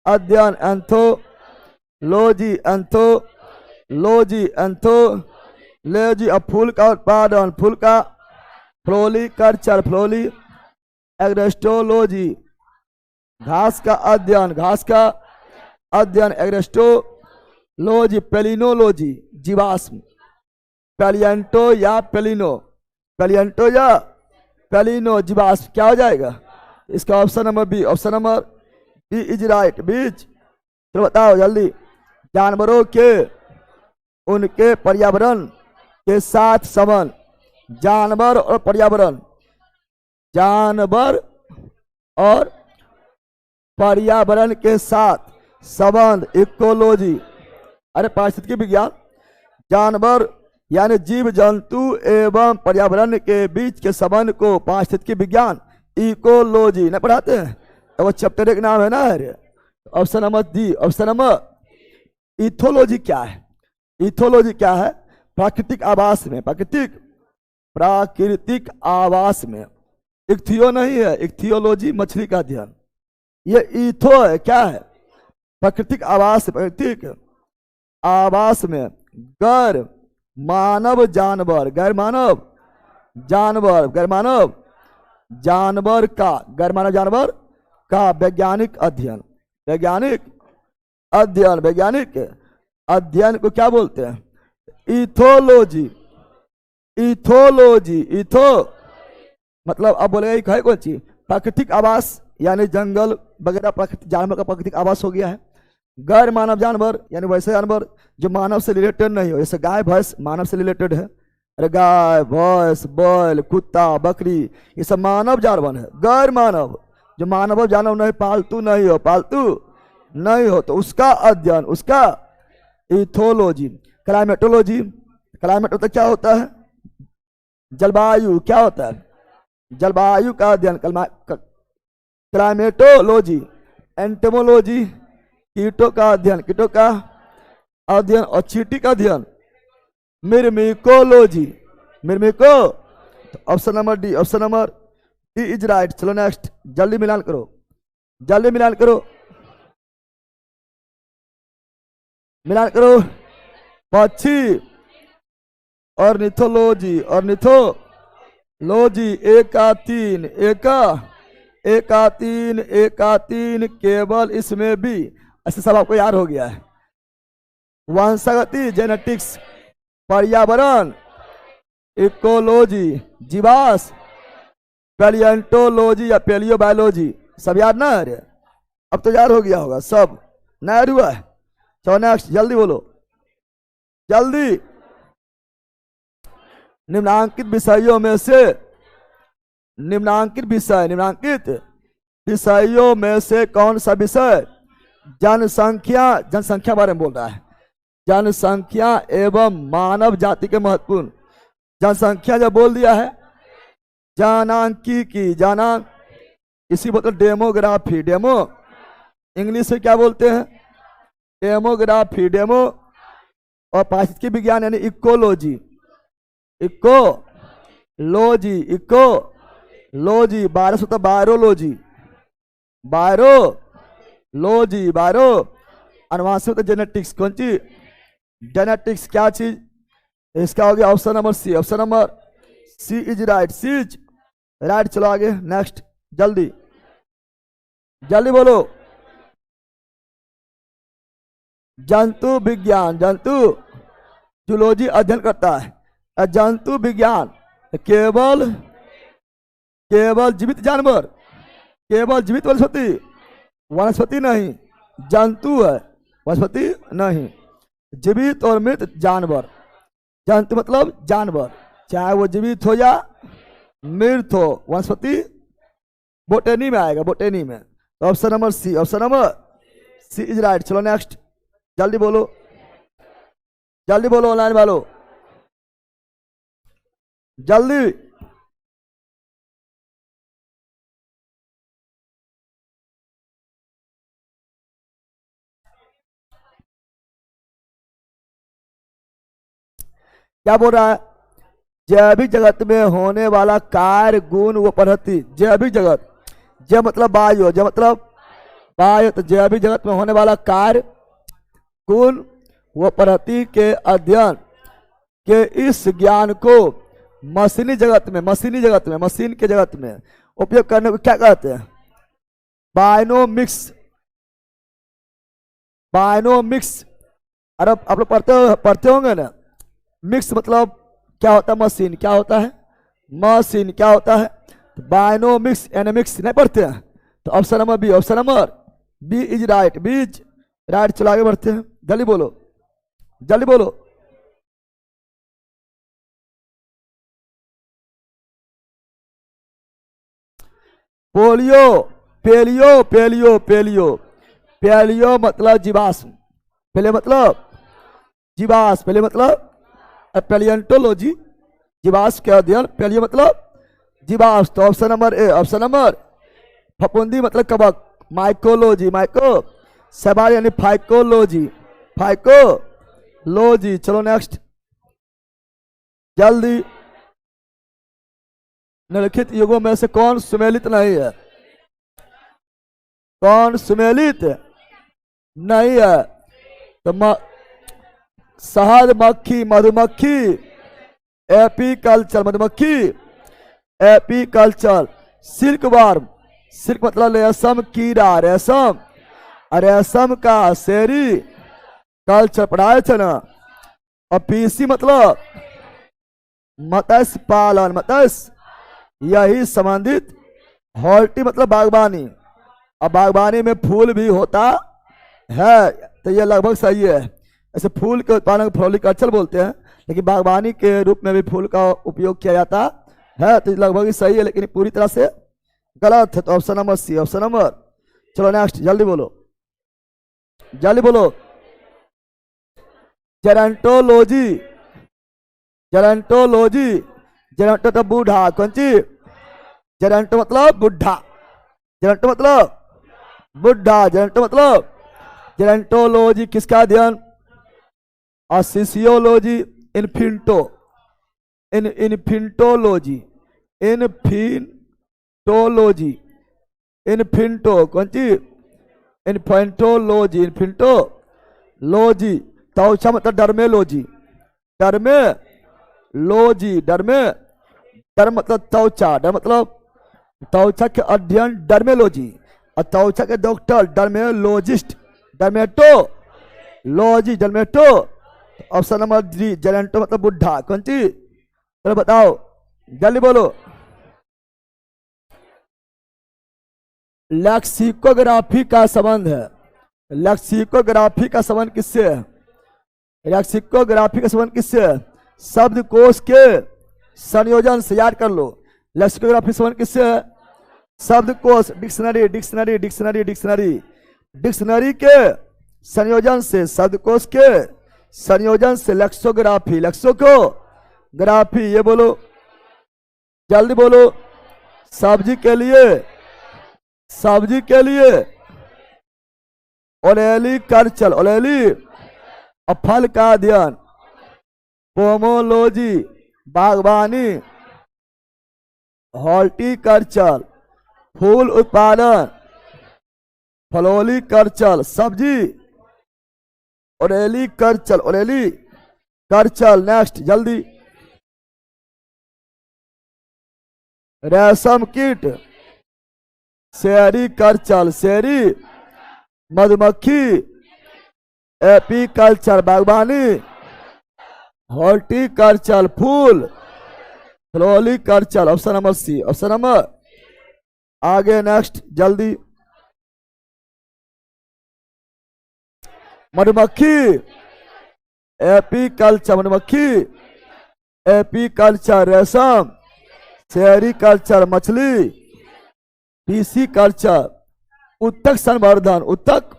अध्ययन एंथोलॉजी। अब फूल का उत्पादन, फूल का फ्लोरिकल्चर, एग्रेस्टोलॉजी। घास का अध्ययन एग्रेस्टोलॉजी। पेलिनोलॉजी जीवाश्म, पेलियंटो या पेलिनो जीवाश्म। क्या हो जाएगा इसका? Option number B is right. B's तो बताओ जल्दी। जानवरों के उनके पर्यावरण के साथ संबंध, जानवर और पर्यावरण, जानवर और पर्यावरण के साथ संबंध, इकोलॉजी। अरे पारिस्थितिकी विज्ञान, जानवर यानी जीव जंतु एवं पर्यावरण के बीच के संबंध को पारिस्थितिकी विज्ञान, इकोलॉजी नहीं पढ़ाते हैं? तो वो चैप्टर एक नाम है ना। Option number D, option number. Ethology क्या है? इथोलॉजी क्या है? प्राकृतिक आवास में, प्राकृतिक आवास में। इक्थियो नहीं है, इक्थियोलॉजी मछली का अध्ययन। ये इथो है, क्या है? प्राकृतिक आवास, प्राकृतिक आवास में गैर मानव जानवर, गैर मानव जानवर, गैर मानव जानवर का, गैर मानव जानवर का वैज्ञानिक अध्ययन, वैज्ञानिक अध्ययन, वैज्ञानिक अध्ययन को क्या बोलते हैं? Ethology, ethology. इथो मतलब अब बोलेगा है कौन चीज? प्राकृतिक आवास यानी जंगल वगैरह प्राकृतिक जानवर का प्राकृतिक आवास हो गया है। गैर मानव जानवर यानी वैसे जानवर जो मानव से रिलेटेड नहीं हो, जैसे गाय भैंस मानव से रिलेटेड है। अरे गाय भैंस बैल कुत्ता बकरी ये सब मानव जानवर है। गैर मानव जो मानव जानवर नहीं, पालतू नहीं हो, पालतू नहीं हो, तो उसका अध्ययन, उसका इथोलॉजी। क्लाइमेटोलॉजी, क्लाइमेट मतलब क्या होता है? जलवायु। क्या होता है? जलवायु का अध्ययन, क्लाइमेटोलॉजी। एंटोमोलॉजी, कीटों का अध्ययन, कीटों का अध्ययन। और चींटी का अध्ययन, myrmecology, myrmeco. Option number D, option number D is right. चलो नेक्स्ट, जल्दी मिलान करो, जल्दी मिलान करो, मिलान करो। पक्षी और निथोलॉजी, और निथोलॉजी। एक का तीन, एक का तीन केवल इसमें भी। ऐसे सब आपको याद हो गया है। वंशागति, जेनेटिक्स, पर्यावरण, इकोलॉजी, जीवाश्म, पैलियोंटोलॉजी या पैलियोबायोलॉजी। सब याद ना है? अब तो याद हो गया होगा सब, ना याद हुआ है? चलो नेक्स्ट, जल्दी बोलो, जल्दी। निम्नांकित विषयों में से, निम्नांकित विषयों में से कौन सा विषय जनसंख्या, जनसंख्या बारे में बोल रहा है। जनसंख्या एवं मानव जाति के महत्वपूर्ण, जनसंख्या जब बोल दिया है, जनांकीकी, जनांक, इसी मतलब डेमोग्राफी, डेमो इंग्लिश में क्या बोलते हैं? Demography, demo. और पारिस्थितिकी विज्ञान यानी इकोलॉजी, इकोलॉजी, इकोलॉजी। बायरो होता बायरोलॉजी, बायरोलॉजी, बायरो। अनुवांशिक होता जेनेटिक्स, कौन चीज? जेनेटिक्स। क्या चीज? इसका हो गया option number C, option number C is right, C is right. चलो आगे नेक्स्ट, जल्दी जल्दी बोलो। जंतु विज्ञान, जंतु जूलॉजी अध्ययन करता है। जंतु विज्ञान केवल जीवित जानवर, केवल जीवित वनस्पति, वनस्पति नहीं, जंतु है, वनस्पति नहीं। जीवित और मृत जानवर, जंतु मतलब जानवर, चाहे वो जीवित हो या मृत हो। वनस्पति बोटेनी में आएगा, बोटेनी में। तो option number C, option number C is right. चलो नेक्स्ट, जल्दी बोलो, जल्दी बोलो ऑनलाइन वालों, जल्दी। क्या बोल रहा है? जैविक जगत में होने वाला कार्य गुण व पद्धति। जैविक जगत, जय मतलब वायु, जय मतलब वायु। तो जैविक जगत में होने वाला कार्य गुण व पद्धति के अध्ययन के इस ज्ञान को मशीनी जगत में, मशीनी जगत में, मशीन के जगत में उपयोग करने को क्या कहते हैं? Bionomics, bionomics. अरे आप लोग पढ़ते होंगे ना। मिक्स मतलब क्या होता है? मशीन। क्या होता है? मशीन। क्या होता है? बायोनोमिक्स, एनोमिक्स नहीं पढ़ते हैं? तो option number B, option number B is right, B is right. चलो आगे बढ़ते हैं, जल्दी बोलो, जल्दी बोलो। Polio, paleo, paleo, paleo, paleo मतलब जीवाश्म, पहले मतलब जीवाश्म, पहले मतलब पेलियंटोलॉजी, जीवाश्म के अध्ययन, पेलियो मतलब जीवाश्म। तो option number A, option number. फफूंदी मतलब कवक, माइकोलॉजी, माइको। सवाल यानी फाइकोलॉजी, फाइकोलॉजी। चलो नेक्स्ट जल्दी। निम्नलिखित युगों में से कौन सुमेलित नहीं है? कौन सुमेलित नहीं है? तो शहद मक्खी, मधुमक्खी, एपीकल्चर मधुमक्खी, एपीकल्चर। सिल्क वार्म, सिल्क मतलब रेशम कीड़ा, रेशम, रेशम का शेरी कल्चर पढ़ाए थे ना। और पीसी मतलब मत्स्य पालन, मत्स्य, यही संबंधित। हॉर्टी मतलब बागवानी, अब बागवानी में फूल भी होता है, तो ये लगभग सही है। ऐसे फूल के उत्पादन को फ्लोरिकल्चर बोलते हैं, लेकिन बागवानी के रूप में भी फूल का उपयोग किया जाता है, तो लगभग ही सही है, लेकिन पूरी तरह से गलत है। तो option number C, option number. चलो नेक्स्ट जल्दी बोलो, जल्दी बोलो। जेरेंटोलॉजी, जेरेंटोलॉजी, जेरेंटो तो बूढ़ा, कौन सी? जेरेंटो मतलब बुढ़ा, जेरेंटो मतलब बुढ़ा, जेरेंटो मतलब। जेरेंटोलॉजी किसका अध्ययन? असिसियोलॉजी, इन्फिंटो, इन्फिंटोलॉजी, इन्फिंटोलॉजी, इन्फिंटो, कौन सी? इन्फेंटोलॉजी, इन्फिंटोलॉजी। तौचा मतलब डर्मेलॉजी, डर्मेलॉजी, डर्म मतलब त्वचा, डर मतलब त्वचा के अध्ययन, डर्मेलॉजी। और त्वचा के doctor dermatologist, dermatology, dermato. Option number D, geronto मतलब बुढ़ा, कौन सी? चलो बताओ, जल्दी बोलो। लेक्सिकोग्राफी का संबंध है, लेक्सिकोग्राफी का संबंध किससे है? लेक्सिकोग्राफी का संबंध किससे है? शब्दकोश के संयोजन से, याद कर लो। लेक्सिकोग्राफी संबंध किससे है? शब्दकोश, dictionary, dictionary, dictionary, dictionary, dictionary के संयोजन से, शब्दकोश के संयोजन से लेक्सोग्राफी, लेक्सोग्राफी। ये बोलो, जल्दी बोलो। सब्जी के लिए, सब्जी के लिए ओलेली कल्चर, ओलेली। और फल का अध्ययन, पोमोलॉजी, बागवानी। हॉर्टिकल्चर, फूल उत्पादन। फ्लोरिकल्चर, सब्जी। Olericulture, olericulture. Next जल्दी। रेशम कीट, सेरीकल्चर, सेरी मधुमक्खी, एपीकल्चर बागवानी, हॉर्टिकल्चर फूल, floriculture. Option number C, option number. आगे नेक्स्ट जल्दी। मधुमक्खी, एपीकल्चर मधुमक्खी, एपीकल्चर रेशम, सेरीकल्चर मछली, पीसी कल्चर उत्तक संवर्धन, उत्तक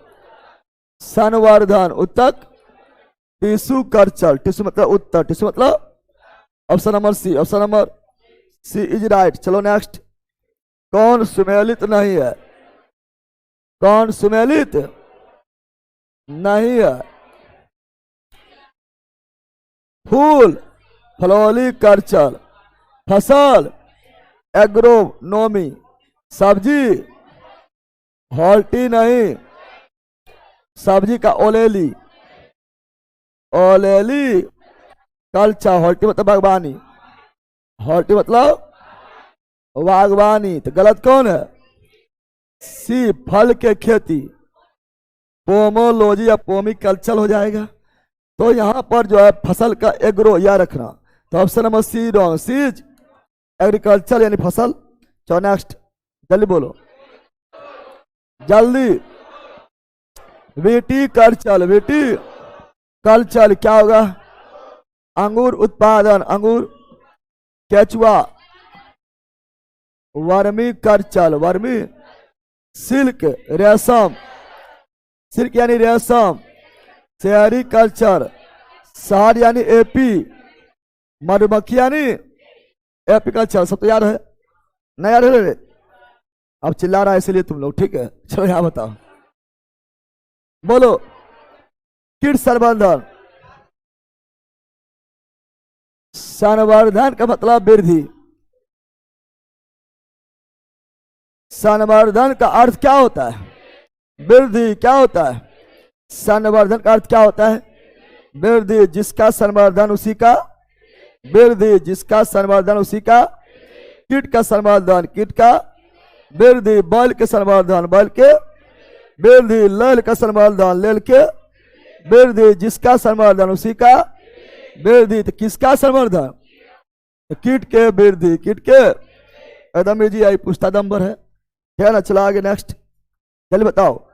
संवर्धन, उत्तक टिश्यू कल्चर, टिश्यू मतलब उत्तर, टिश्यू मतलब। Option number C, option number C is right. चलो नेक्स्ट। कौन सुमेलित नहीं है? कौन सुमेलित नहीं है? फूल, फ्लोरिकल्चर, फसल, एग्रोनोमी, सब्जी, हॉर्टी नहीं, सब्जी का ओलेली, ओलेली कल्चर। हॉर्टी मतलब बागवानी, हॉर्टी मतलब बागवानी। तो गलत कौन है? सी, फल के खेती, पोमोलॉजी या पोमिकल्चर हो जाएगा। तो यहां पर जो है फसल का एग्रो, या रखना। तो option number C wrong, C's agriculture यानी फसल। चलो नेक्स्ट जल्दी बोलो, जल्दी। वीटी कल्चर, वीटी कल्चर क्या होगा? अंगूर उत्पादन, अंगूर, केचुआ, वर्मी करचल, वर्मी सिल्क रेशम, सिल्क यानी रेशम, शहरी कल्चर, शहर यानी एपी, मधुमक्खी यानी एपिकल्चर। सब तो याद है ना? याद है? अब चिल्ला रहा है इसलिए तुम लोग, ठीक है। चलो यहां बताओ, बोलो। कीट संवर्धन, संवर्धन का मतलब वृद्धि। संवर्धन का अर्थ क्या होता है? वृद्धि। क्या होता है संवर्धन का अर्थ? क्या होता है? वृद्धि। जिसका संवर्धन उसी का वृद्धि, जिसका संवर्धन उसी का। कीट का संवर्धन, कीट का वृद्धि। बैल के संवर्धन, बैल के वृद्धि। लेल का संवर्धन, लेल के वृद्धि। जिसका संवर्धन उसी का वृद्धि। तो किसका संवर्धन? कीट के वृद्धि, कीट के। एकदम जी आई पुछता नंबर है, ठीक है ना? चला आगे, नेक्स्ट जल्दी बताओ।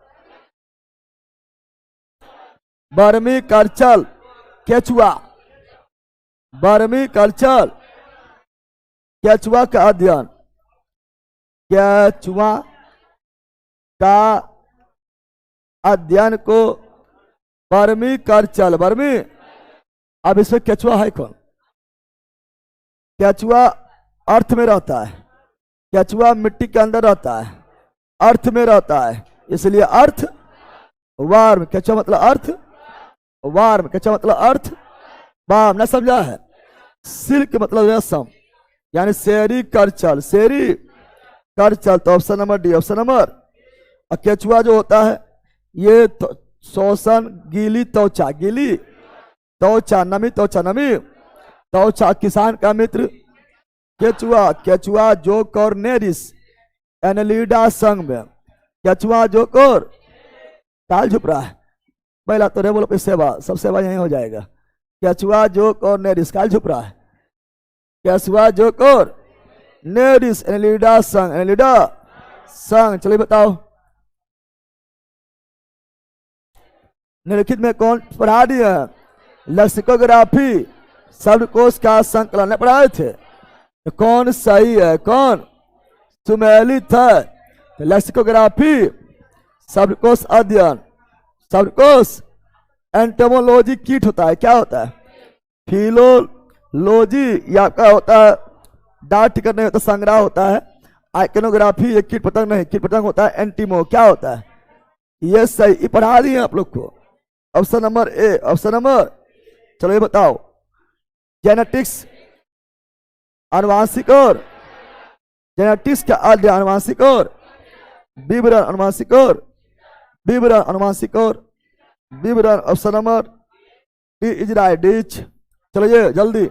वर्मी कल्चर, केचुआ। वर्मी कल्चर, केचुआ का अध्ययन। केचुआ का अध्ययन को वर्मी कल्चर, वर्मी। अब इसमें केचुआ है कौन? केचुआ अर्थ में रहता है, केचुआ मिट्टी के अंदर रहता है, अर्थ में रहता है, इसलिए अर्थ वार्म। केचुआ मतलब अर्थ वार्म, केचुआ मतलब अर्थ वार्म। ना समझा है? सिल्क मतलब रेशम, यानी शहरी कल्चर, शहरी कल्चर। तो option number D, option number. और केचुआ जो होता है ये शोषण, गीली त्वचा, गीली त्वचा, नमी त्वचा, नमी त्वचा, किसान का मित्र केचुआ। केचुआ जोक और नेरिस एनेलिडा संघ में। केचुआ जोक और ताल झुप रहा है। पहला तो रेबल पे सेवा, सब सेवा यही हो जाएगा। केचुआ जोक और नेरिस, काल झुप रहा है। केचुआ जोक और नेरिस एनेलिडा संघ, एनेलिडा संघ। चलिए बताओ, निम्नलिखित में कौन पढ़ा दिया है? लेक्सिकोग्राफी, शब्दकोश का संकलन ने पढ़ाए थे। तो कौन सही है? कौन सुमेलित है? तो लेक्सिकोग्राफी, शब्दकोश अध्ययन। शब्दकोश एंटोमोलॉजी कीट होता है, क्या होता है? फिलोलॉजी या क्या होता है? डाक टिकट नहीं होता, संग्रह होता है। आइकोनोग्राफी ये कीट पतंग नहीं, कीट पतंग होता है एंटीमो, क्या होता है? ये सही पढ़ा दिए आप लोग को। Option number A, option number. चलो ये बताओ, जेनेटिक्स आनुवांशिक और जेनेटिक्स का अध्ययन, आनुवांशिक और विवरण, आनुवांशिक और विवरण, आनुवांशिक और विवरण। Option number D is right, डीच। चलो ये जल्दी।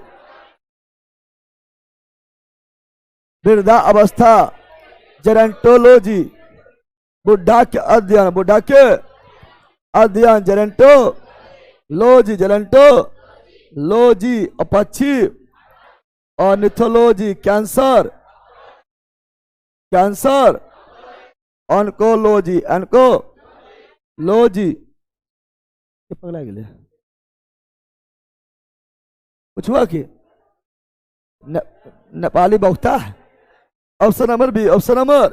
वृद्धा अवस्था, जेरेंटोलॉजी, बुढ़ा के अध्ययन, बुढ़ा के अध्ययन, जेरेंटोलॉजी, जेरेंटोलॉजी। पक्षी और ornithology, cancer, cancer, oncology, oncology. पगला गेले कुछ हुआ कि नेपाली बहुता है। Option number B, option number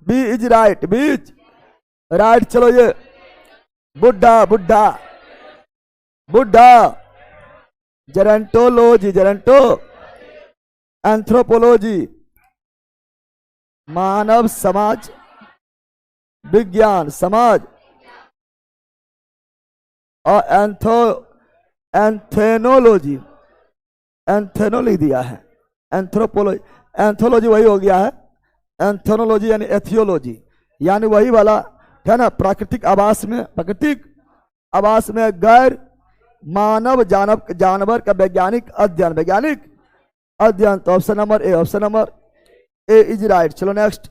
B is right, B's right. चलो ये बुढ़ा, बुढ़ा, बुढ़ा, जेरेंटोलॉजी, जेरेंटो, एंथ्रोपोलॉजी, मानव समाज विज्ञान, समाज, और एंथेनोलॉजी, एंथेनोलॉजी दिया है। एंथ्रोपोलॉजी, एंथोलॉजी वही हो गया है। एंथोनोलॉजी यानी एथियोलॉजी, यानी वही वाला है ना। प्राकृतिक आवास में, प्राकृतिक आवास में गैर मानव जानवर का वैज्ञानिक अध्ययन, वैज्ञानिक अध्ययन। तो option number A, option number A is right. चलो नेक्स्ट।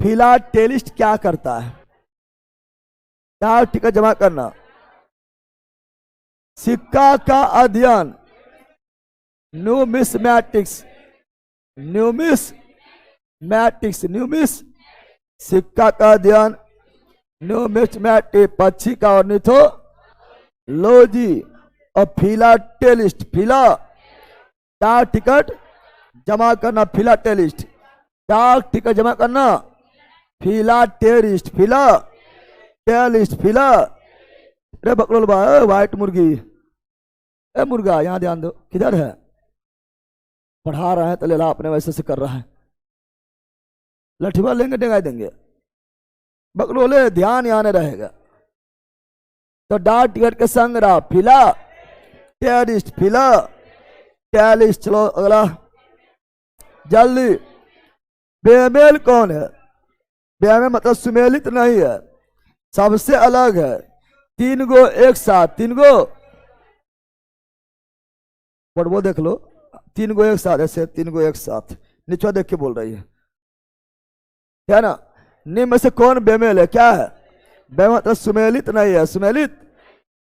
फिलाटेलिस्ट क्या करता है? क्या टिकट जमा करना, सिक्का का अध्ययन, न्यूमिस्मैटिक्स, न्यूमिस्मैटिक्स, न्यूमिस सिक्का का अध्ययन, न्यूमिस्मैटिक पक्षी का ऑर्निथोलॉजी, और फिलाटेलिस्ट, फिला क्या टिकट जमा करना, फिलाटेलिस्ट डाक टिकट जमा करना, फिलाटेलिस्ट, फिलाटेलिस्ट, फिला। अरे बकलोल व्हाइट मुर्गी, ए मुर्गा यहाँ ध्यान दो, किधर है? पढ़ा रहे हैं तो लेला अपने वैसे से कर रहा है, लठीवा लेंगे डेंगाई देंगे, बकलोले ध्यान यहाँ रहेगा। तो डाक टिकट के संग रहा फिला टेरिस्ट, फिला टेरिस्ट। चलो अगला जल्दी। बेमेल कौन है? बेमेल मतलब सुमेलित नहीं है, सबसे अलग है। 3 गो एक साथ, 3 गो वो देख लो, 3 गो एक साथ, ऐसे 3 गो एक साथ, नीचे देख के बोल रही है, क्या ना? निम्न में से कौन बेमेल है? क्या है? बेमेल मतलब सुमेलित नहीं है, सुमेलित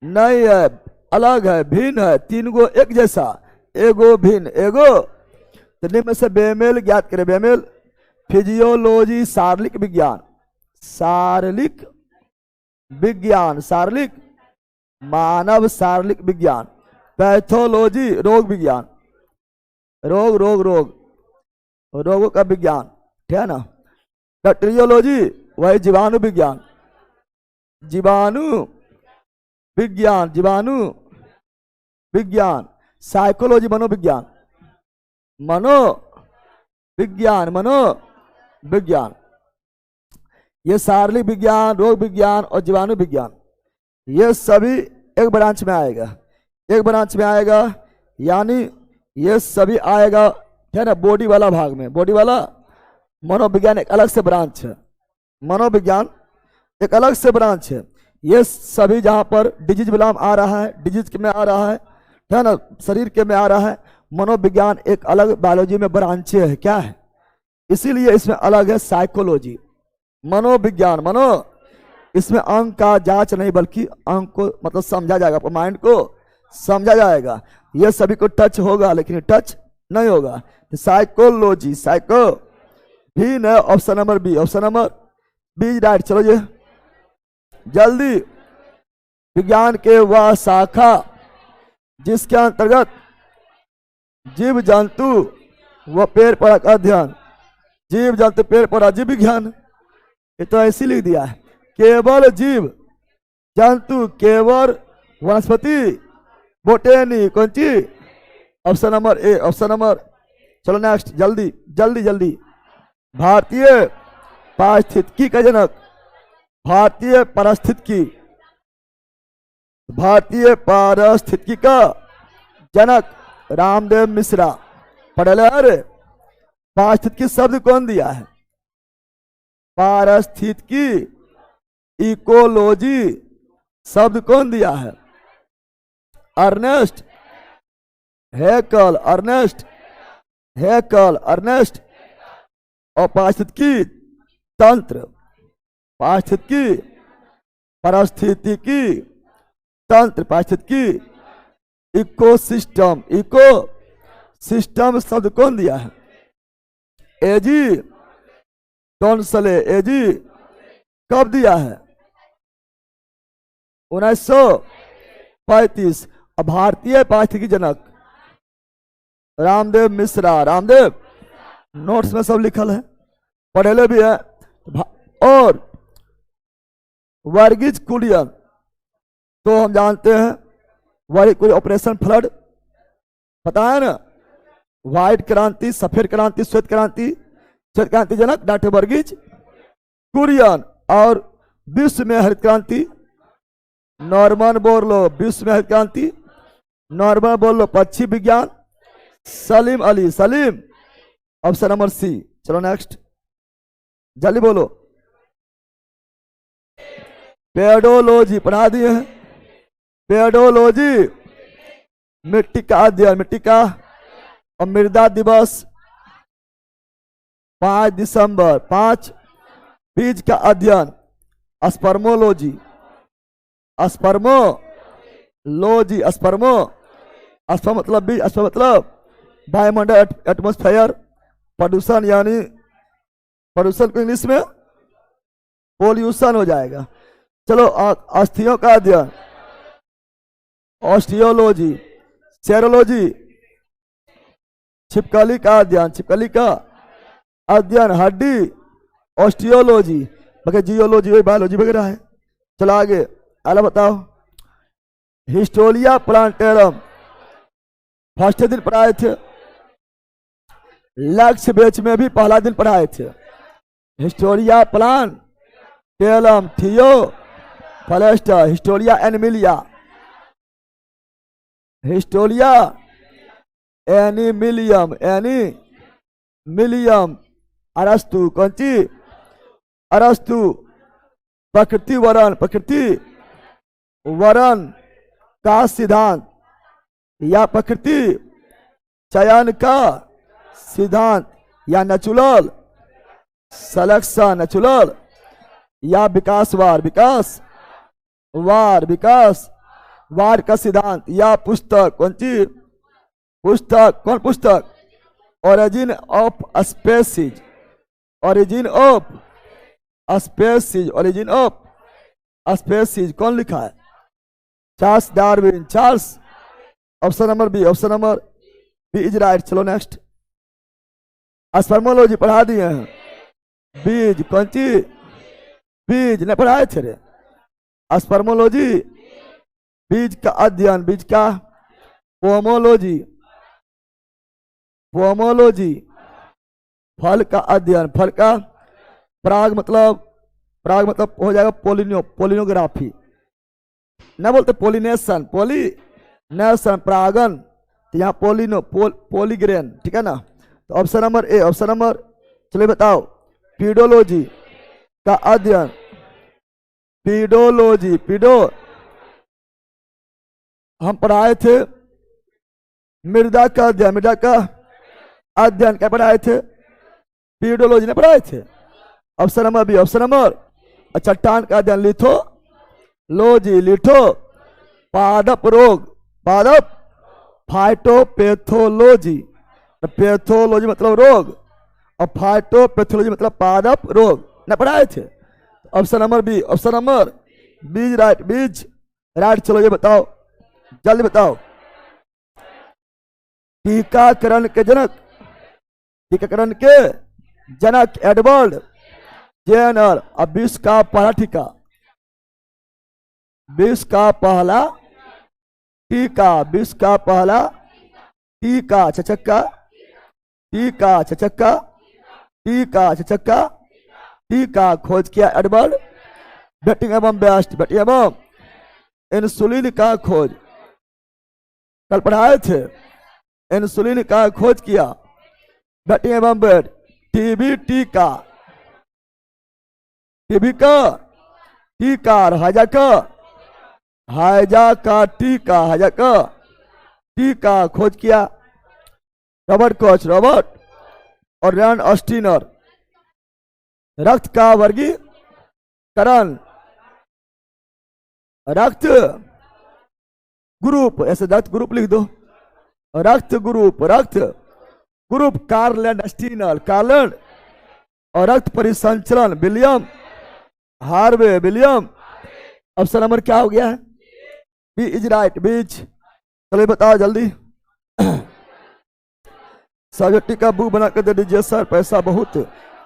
नहीं है, अलग है, भिन्न है। 3 गो एक जैसा, एगो भिन्न, एगो। तो निम्न में से बेमेल ज्ञात करें। बेमेल फिजियोलॉजी, शारीरिक विज्ञान, शारीरिक विज्ञान, शारीरिक मानव शारीरिक विज्ञान। पैथोलॉजी रोग विज्ञान, रोग रोग रोग रोगों का विज्ञान, ठीक है ना? बैक्टीरियोलॉजी वही जीवाणु विज्ञान, जीवाणु विज्ञान, जीवाणु विज्ञान। साइकोलॉजी मनोविज्ञान, मनोविज्ञान, मनोविज्ञान। ये शारीरिक विज्ञान, रोग विज्ञान और जीवाणु विज्ञान, ये सभी एक ब्रांच में आएगा, एक ब्रांच में आएगा, यानी ये सभी आएगा, है ना, बॉडी वाला भाग में। बॉडी वाला मनोविज्ञान एक अलग से ब्रांच है, मनोविज्ञान एक अलग से ब्रांच है। ये सभी जहां पर डिजीज बिलाम आ रहा है, डिजीज के में आ रहा है ना, शरीर के में आ रहा है। मनोविज्ञान एक अलग बायोलॉजी में ब्रांच है, क्या है, इसीलिए इसमें अलग है साइकोलॉजी। मनोविज्ञान, मनो इसमें अंक का जांच नहीं, बल्कि अंक को मतलब समझा जाएगा, आपको माइंड को समझा जाएगा। ये सभी को टच होगा, लेकिन टच नहीं होगा। तो साइकोलॉजी, साइको भी न, option number B, option number B right. चलो ये जल्दी। विज्ञान के वह शाखा जिसके अंतर्गत जीव जंतु व पेड़ पौधा का अध्ययन, जीव जंतु पेड़ पौधा जीव विज्ञान, ये तो ऐसे लिख दिया है। केवल जीव जंतु, केवल वनस्पति, बोटेनी, कौन सी? Option number A, option number. चलो नेक्स्ट, जल्दी जल्दी जल्दी। भारतीय पारिस्थितिकी का जनक, भारतीय पारिस्थितिकी, भारतीय पारिस्थितिकी का जनक रामदेव मिश्रा। पढ़े अरे पारिस्थितिकी शब्द कौन दिया है? पारिस्थितिकी, इकोलॉजी शब्द कौन दिया है? Ernest Haeckel, Ernest Haeckel, Ernest. और पारिस्थितिकी तंत्र, पारिस्थितिकी, पारिस्थितिकी तंत्र, पारिस्थितिकी इकोसिस्टम, इको सिस्टम शब्द कौन दिया है? एजी टोनसले, एजी कब दिया है? 1935। भारतीय पारिस्थितिकी जनक रामदेव मिश्रा, रामदेव नोट्स में सब लिखल है, पढ़ेले भी है। और वर्गीज कुरियन तो हम जानते हैं, कोई ऑपरेशन फ्लड पता है ना, व्हाइट क्रांति, सफेद क्रांति, श्वेत क्रांति, श्वेत क्रांति जनक डॉक्टर वर्गीज कुरियन। और विश्व में हरित क्रांति नॉर्मन बोरलो, विश्व में हरित क्रांति नॉर्मन बोरलो। पक्षी विज्ञान Salim Ali, Salim, option number C. चलो नेक्स्ट, जल्दी बोलो। पेडोलॉजी पढ़ा दिए हैं, पेडोलॉजी मिट्टी का अध्ययन, मिट्टी का। और मृदा दिवस 5 दिसंबर, 5 बीज का अध्ययन स्पर्मोलॉजी, स्पर्मोलॉजी, स्पर्मो, स्पर्म मतलब बीज, स्पर्म मतलब वायुमंडल, एटमॉस्फेयर, प्रदूषण, यानी प्रदूषण को इंग्लिश में पोल्यूशन हो जाएगा। चलो अस्थियों का अध्ययन ऑस्टियोलॉजी, सेरोलॉजी, छिपकली का अध्ययन, छिपकली का अध्ययन हड्डी, ऑस्टियोलॉजी, बाकी जियोलॉजी वही बायोलॉजी वगैरह है। चलो आगे, अगला बताओ। हिस्टोरिया प्लांटेरम फर्स्ट दिन पढ़ाए थे। लक्ष्य बेच में भी पहला दिन पढ़ाए थे। हिस्टोरिया प्लांटेरम थियो फलेस्टर, हिस्टोरिया एनिमिलिया, हिस्टोरिया एनिमिलियम, एनिमिलियम अरस्तु, कौन सी अरस्तु, प्रकृति वरण, प्रकृति वरण का सिद्धांत या प्रकृति चयन का सिद्धांत या नेचुरल सलेक्शन, नेचुरल या विकासवार, विकासवार का सिद्धांत या पुस्तक, कौन सी पुस्तक, कौन पुस्तक origin of species, origin of species, origin of species कौन लिखा है? Charles Darwin, Charles. Option number B, option number B is right. चलो नेक्स्ट, स्पर्मोलॉजी पढ़ा दिए हैं। बीज, कौन सी बीज ने पढ़ाए थे रे? स्पर्मोलॉजी बीज का अध्ययन, बीज का पोमोलॉजी, पोमोलॉजी फल का अध्ययन, फल का पराग मतलब हो जाएगा पोलिनोग्राफी, ना बोलते पोलिनेशन, पोलिनेशन परागन, तो यहाँ पोलीग्रेन, ठीक है ना। तो option number A, option number, चलिए बताओ। पीडोलॉजी का अध्ययन, पीडोलॉजी, पीडो हम पढ़ाए थे। मृदा का अध्ययन, मृदा का अध्ययन क्या पढ़ाए थे? पीडोलॉजी ने पढ़ाए थे। Option number B, option number. चट्टान का अध्ययन लिथोलॉजी, लिथो पादप रोग, पादप फाइटोपैथोलॉजी, पैथोलॉजी मतलब रोग और फाइटोपैथोलॉजी मतलब पादप रोग न पढ़ाए थे। Option number B, option number B's right, B's right. चलो ये बताओ, जल्दी बताओ। टीकाकरण के जनक, टीकाकरण के जनक एडवर्ड जेनर। अब विश्व का पहला टीका, विश्व का पहला टीका, विश्व का पहला टीका चचक्का, टीका चचक्का, टीका चचक्का, टीका खोज किया एडवर्ड बेटिंग एवं बेस्ट, बेटिंग एवं इंसुलिन का खोज कल पढ़ाए थे। इंसुलिन का खोज किया बेटिंग एवं बेट। टीबी टीका, टीबी का टीका, हैजा का टीका, हैजा का टीका खोज किया रॉबर्ट कोच, रॉबर्ट और रैन ऑस्टिनर। रक्त का वर्गीकरण, रक्त ग्रुप, ऐसे रक्त ग्रुप लिख दो, रक्त ग्रुप, रक्त ग्रुप कार्लैंड स्टीनर, कार्लैंड। और रक्त परिसंचरण William Harvey, William. Option number क्या हो गया है? बी इज राइट, बीज। चलिए बताओ जल्दी। सब्जेक्ट का बुक बना कर दे दीजिए सर, पैसा बहुत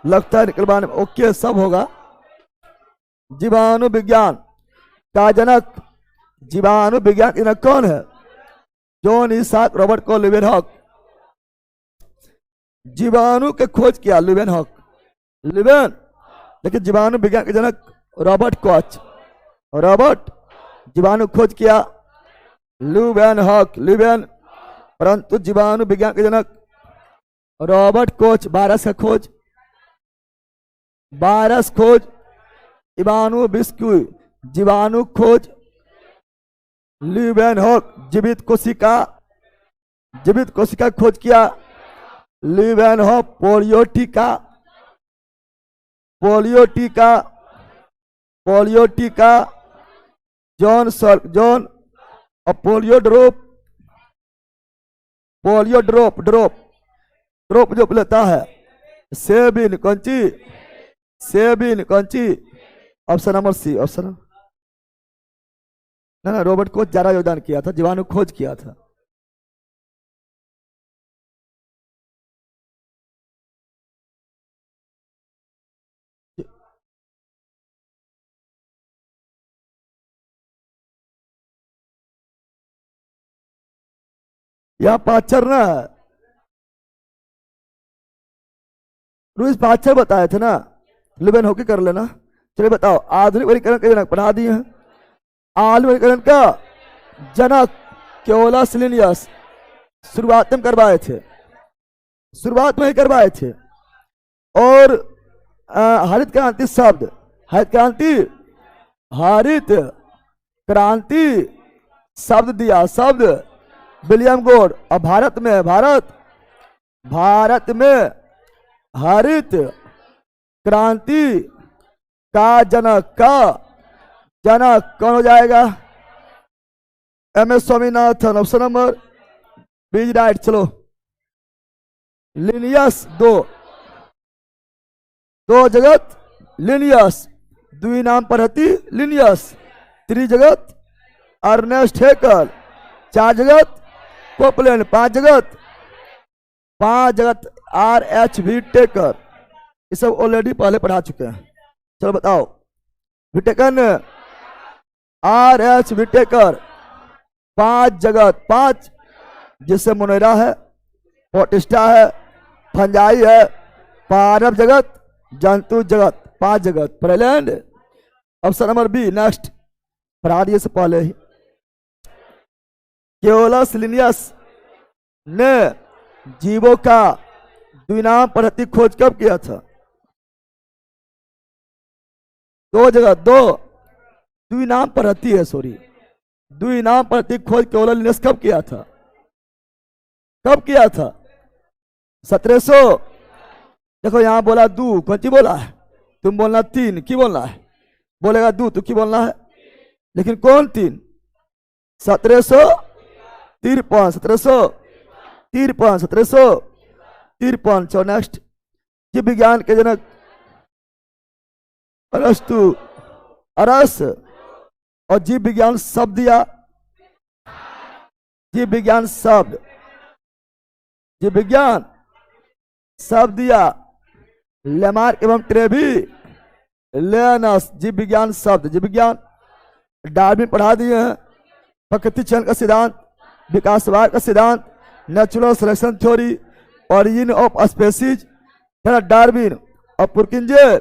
लगता है निकलवाने में। ओके, सब होगा। जीवाणु विज्ञान का जनक, जीवाणु विज्ञान का जनक कौन है? जॉन इसाक रॉबर्ट को लिवेनहॉक। जीवाणु के खोज किया लिवेनहॉक, लिवेन। लेकिन जीवाणु विज्ञान के जनक रॉबर्ट कोच, रॉबर्ट। जीवाणु खोज किया लिवेनहॉक, लिवेन। परंतु जीवाणु विज्ञान के जनक रॉबर्ट कोच। वायरस का खोज, वायरस खोज इवानु बिस्क्यू, जीवाणु खोज लिवेनहॉक। जीवित कोशिका खोज किया लिवेनहॉक। पोलियो टीका, पोलियो टीका, पोलियो टीका जॉन और polio drop, polio drop, drop जो लेता है सेबिन, कौन सी सेबिन, कौन सी? ऑप्शन नंबर सी, ऑप्शन ना, रॉबर्ट कोच ज्यादा योगदान किया था, जीवाणु खोज किया था। यहाँ पाँचर ना है, रोज पाँचर बताए थे ना, लिबन होके कर लेना। चलिए बताओ, आधुनिक वर्गीकरण का जनक पढ़ा दिए हैं। आधुनिक वर्गीकरण का जनक केओलस लिनियस शुरुआत में करवाए थे, शुरुआत में ही करवाए थे। और हरित क्रांति शब्द, हरित क्रांति, हरित क्रांति शब्द दिया, शब्द विलियम गोड। और भारत में, भारत में हरित क्रांति का जनक कौन हो जाएगा? M S Swaminathan. Option number B right. चलो, लिनियस दो जगत लिनियस, दुई नाम पढ़ती लिनियस, त्रि जगत अर्नेस्ट हेकल, चार जगत कोपलेन, पांच जगत आर एच विटेकर। ये सब ऑलरेडी पहले पढ़ा चुके हैं। चलो बताओ, विटेकर आर एच विटेकर, पांच जगत, पांच जिससे मोनेरा है, पोटिस्टा है, फंजाई है, पारव जगत, जंतु जगत, पांच जगत प्रेलैंड। ऑप्शन नंबर बी नेक्स्ट, पढ़ा दिए से पहले ही। केओलस लिनियस ने जीवों का द्विनाम पद्धति खोज कब किया था? दो जगह, दो द्विनाम पद्धति है, सॉरी, द्विनाम पद्धति खोज केओलस लिनियस कब किया था? कब किया था? 1700। देखो यहां बोला दू, कौन सी बोला है? तुम बोलना तीन, की बोलना है? बोलेगा दू, तो की बोलना है? लेकिन कौन तीन? 1753, 1753। चलो नेक्स्ट, जीव विज्ञान के जनक अरस्तु, अरस। और जीव विज्ञान शब्द दिया, जीव विज्ञान शब्द, जीव विज्ञान शब्द दिया लेमार्क एवं ट्रेवी लेनस। जीव विज्ञान शब्द, जीव विज्ञान डार्विन पढ़ा दिए हैं। प्रकृति चयन का सिद्धांत, विकासवाद का सिद्धांत, natural selection theory, origin of species, Darwin. और पुरकिंजे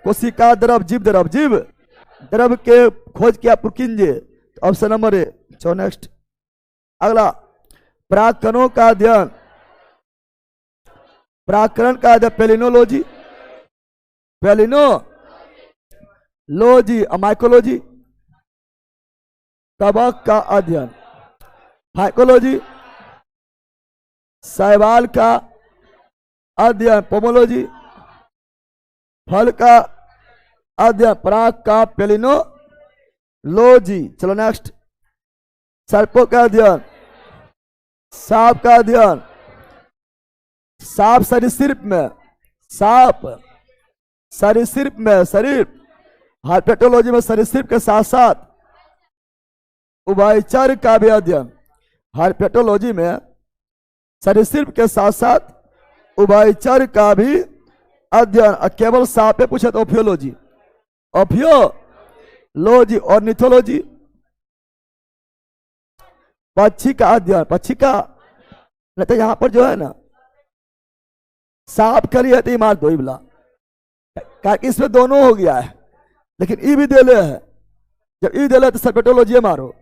कोशिका द्रव, जीव द्रव, जीव द्रव के खोज किया पुरकिंजे। ऑप्शन नंबर ए। चलो नेक्स्ट, अगला, प्राक्कणों का अध्ययन, प्राक्करण का अध्ययन पेलिनोलॉजी, पेलिनोलॉजी। माइकोलॉजी, कवक का अध्ययन, फाइकोलॉजी। शैवाल का अध्ययन पोमोलॉजी, फल का अध्ययन पराग का पेलिनोलॉजी। चलो नेक्स्ट, सर्पों का अध्ययन, सांप का अध्ययन, सांप सरीसृप में, सांप सरीसृप में, शरीर हार्पेटोलॉजी में सरीसृप के साथ साथ उभयचर का भी अध्ययन, हार्पेटोलॉजी में सरीसृप के साथ साथ उभयचर का भी अध्ययन। केवल सांप पे पूछे तो ओफियोलॉजी, ओफियोलॉजी। और निथोलॉजी, पक्षी का अध्ययन, पक्षी का। नहीं तो यहां पर जो है ना सांप के लिए तो मार दो इबला, इसमें दोनों हो गया है, लेकिन ई भी दे ले है। जब ई दे ले तो सर्पेटोलॉजी मारो।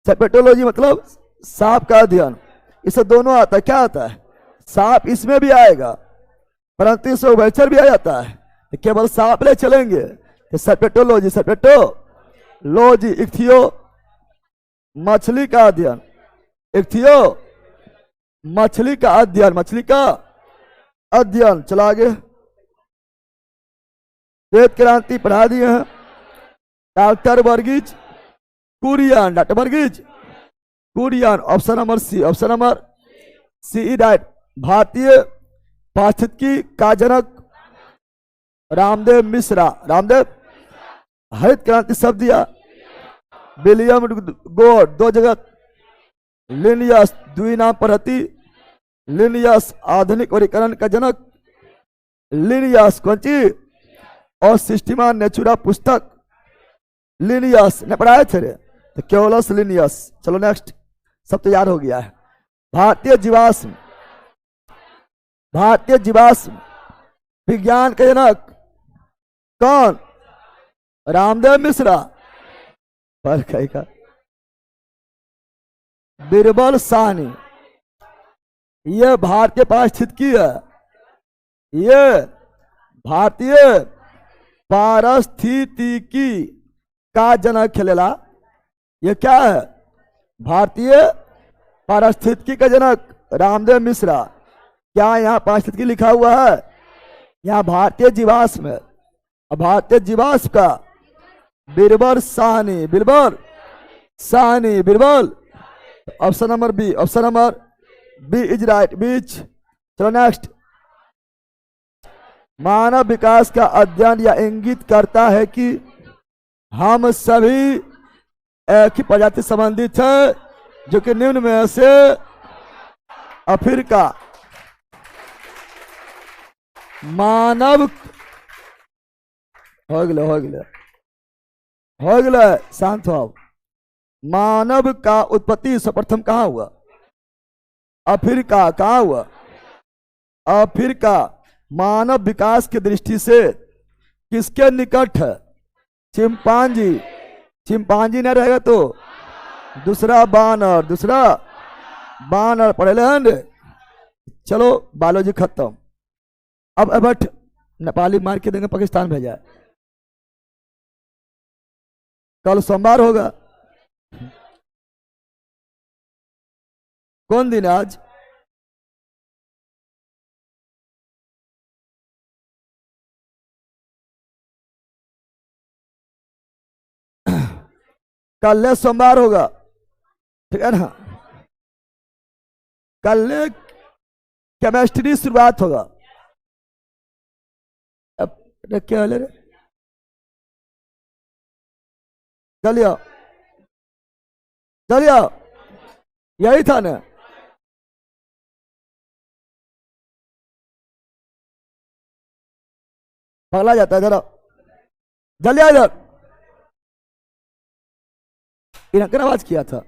सर्पेटोलॉजी मतलब सांप का अध्ययन, इससे दोनों आता है। क्या आता है? सांप इसमें भी आएगा, परंतु इसमें उभयचर भी आ जाता है। तो केवल सांप ले चलेंगे तो सर्पेटोलॉजी, सर्पेटोलॉजी। इक्थियो, मछली का अध्ययन, इक्थियो मछली का अध्ययन, मछली का अध्ययन। चला आगे, श्वेत क्रांति पढ़ा दिए हैं। Doctor Verghese Kurien, doctor Verghese Kurien. Option number C, option number C right. भारतीय पारिस्थितिकी का जनक रामदेव मिश्रा, रामदेव। हरित क्रांति शब्द दिया विलियम गोड, दो जगत लिनियस, द्विनाम पद्धति लिनियस। आधुनिक वर्गीकरण का जनक लिनियस, कौन सी? और सिस्टीमा नेचुरा पुस्तक लिनियस ने पढ़ाए थे रे, तो केओलस लिनियस। चलो नेक्स्ट, सब तैयार हो गया है। भारतीय जीवाश्म, भारतीय जीवाश्म विज्ञान के जनक कौन? रामदेव मिश्रा। पर का बिरबल साहनी, यह भारत के पास स्थित की है। यह भारतीय पारिस्थितिकी का जनक खेलेला। यह क्या है? भारतीय पारिस्थितिकी का जनक रामदेव मिश्रा। क्या यहाँ पारिस्थितिकी लिखा हुआ है? यहाँ भारतीय जीवाश्म है। भारतीय जीवाश्म का Birbal Sahni, Birbal Sahni, Birbal. Option number B, option number B is right, बीच। चलो नेक्स्ट। मानव विकास का अध्ययन यह इंगित करता है कि हम सभी एक ही प्रजाति संबंधित है, जो कि निम्न में से अफ्रीका मानव हो गए, शांत हो। मानव का उत्पत्ति सर्वप्रथम कहाँ हुआ? अफ्रीका। कहाँ हुआ? अफ्रीका। मानव विकास की दृष्टि से किसके निकट है? चिंपांजी। चिंपांजी नहीं रहेगा तो दूसरा बानर, दूसरा बानर पढ़े लेंगे। चलो बायोलॉजी खत्म। अब एबट नेपाली मार के देंगे, पाकिस्तान भेजा है। कल सोमवार होगा। कौन दिन है आज? कल सोमवार होगा, ठीक है ना? कल केमिस्ट्री शुरुआत होगा। अब क्या हाल है? चलिए चलिए, यही था ना? पगला जाता है जरा, जल्दी आ इधर। इन्हें आवाज किया था,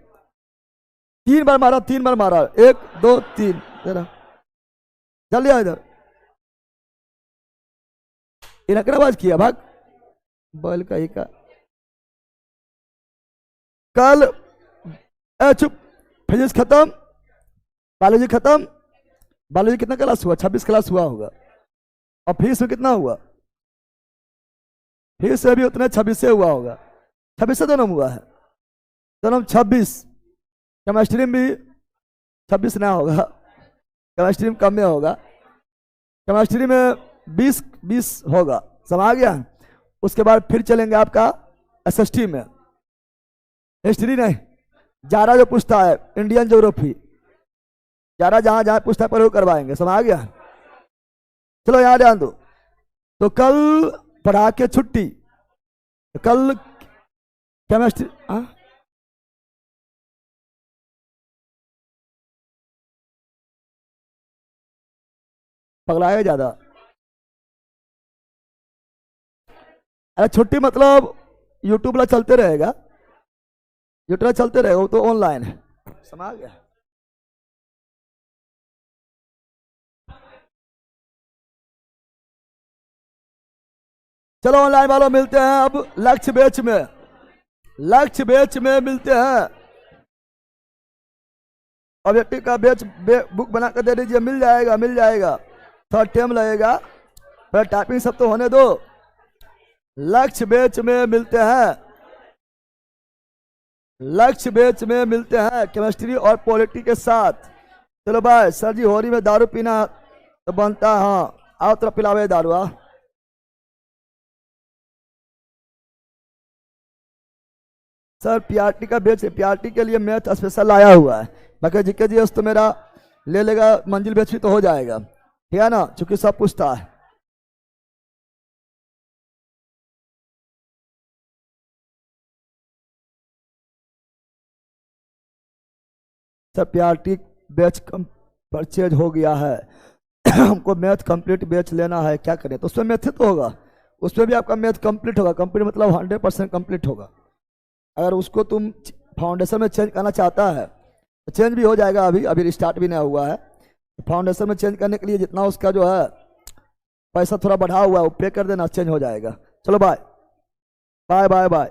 3 बार मारा, 3 बार मारा, 1 2 3, जरा जल्दी आ इधर। इन्हें आवाज किया, भाग बैल का ही का। कल चुप, फिजिक्स खत्म, बायोलॉजी खत्म। बायोलॉजी कितना क्लास हुआ? 26 क्लास हुआ होगा। और फीस में कितना हुआ? फीस से भी उतना 26 से हुआ होगा। 26 से दोनों हुआ है, दोनों 26। केमिस्ट्री में भी 26 ना होगा, केमिस्ट्री में कम में होगा। केमिस्ट्री में 20 होगा, समझ गया? उसके बाद फिर चलेंगे आपका एसएसटी में। हिस्ट्री नहीं, जारा जो पूछता है, इंडियन ज्योग्राफी, जारा जहां जहां पूछता है पर वो करवाएंगे, समझ गया? चलो याद ध्यान दो। तो कल पढ़ा के छुट्टी, कल केमिस्ट्री। पगलाएगा ज्यादा। अरे छुट्टी मतलब यूट्यूब ला चलते रहेगा, यूट्यूब चलते रहेगा, वो तो ऑनलाइन है, समझ गया? चलो ऑनलाइन वालों मिलते हैं अब लक्ष्य बैच में, लक्ष्य बैच में मिलते हैं। ऑब्जेक्टिव का बैच बुक बना कर दे दीजिए, मिल जाएगा, मिल जाएगा। थोड़ा टाइम लगेगा, पर टाइपिंग सब तो होने दो। लक्ष्य बैच में मिलते हैं, लक्ष्य बैच में मिलते हैं केमिस्ट्री और पॉलिटी के साथ। चलो भाई, सर जी होली में दारू पीना तो बनता है। हाँ आओ, तो पिलावे दारू। सर पीआरटी का बैच, पीआरटी के लिए मैथ स्पेशल आया हुआ है। बाकी जीके जीएस तो मेरा ले लेगा, मंजिल बैच भी तो हो जाएगा, ठीक है ना? चूंकि सब पूछता है। सर पीआरटी बैच कम परचेज हो गया है हमको मैथ कंप्लीट बैच लेना है, क्या करें? तो उसमें मैथ तो होगा, उसमें भी आपका मैथ कंप्लीट होगा। कंप्लीट मतलब 100% कंप्लीट होगा। अगर उसको तुम फाउंडेशन में चेंज करना चाहता है चेंज भी हो जाएगा, अभी अभी रिस्टार्ट भी नहीं हुआ है। फाउंडेशन में चेंज करने के लिए जितना उसका जो है पैसा थोड़ा बढ़ा हुआ है वो पे कर देना, चेंज हो जाएगा। चलो बाय बाय बाय बाय।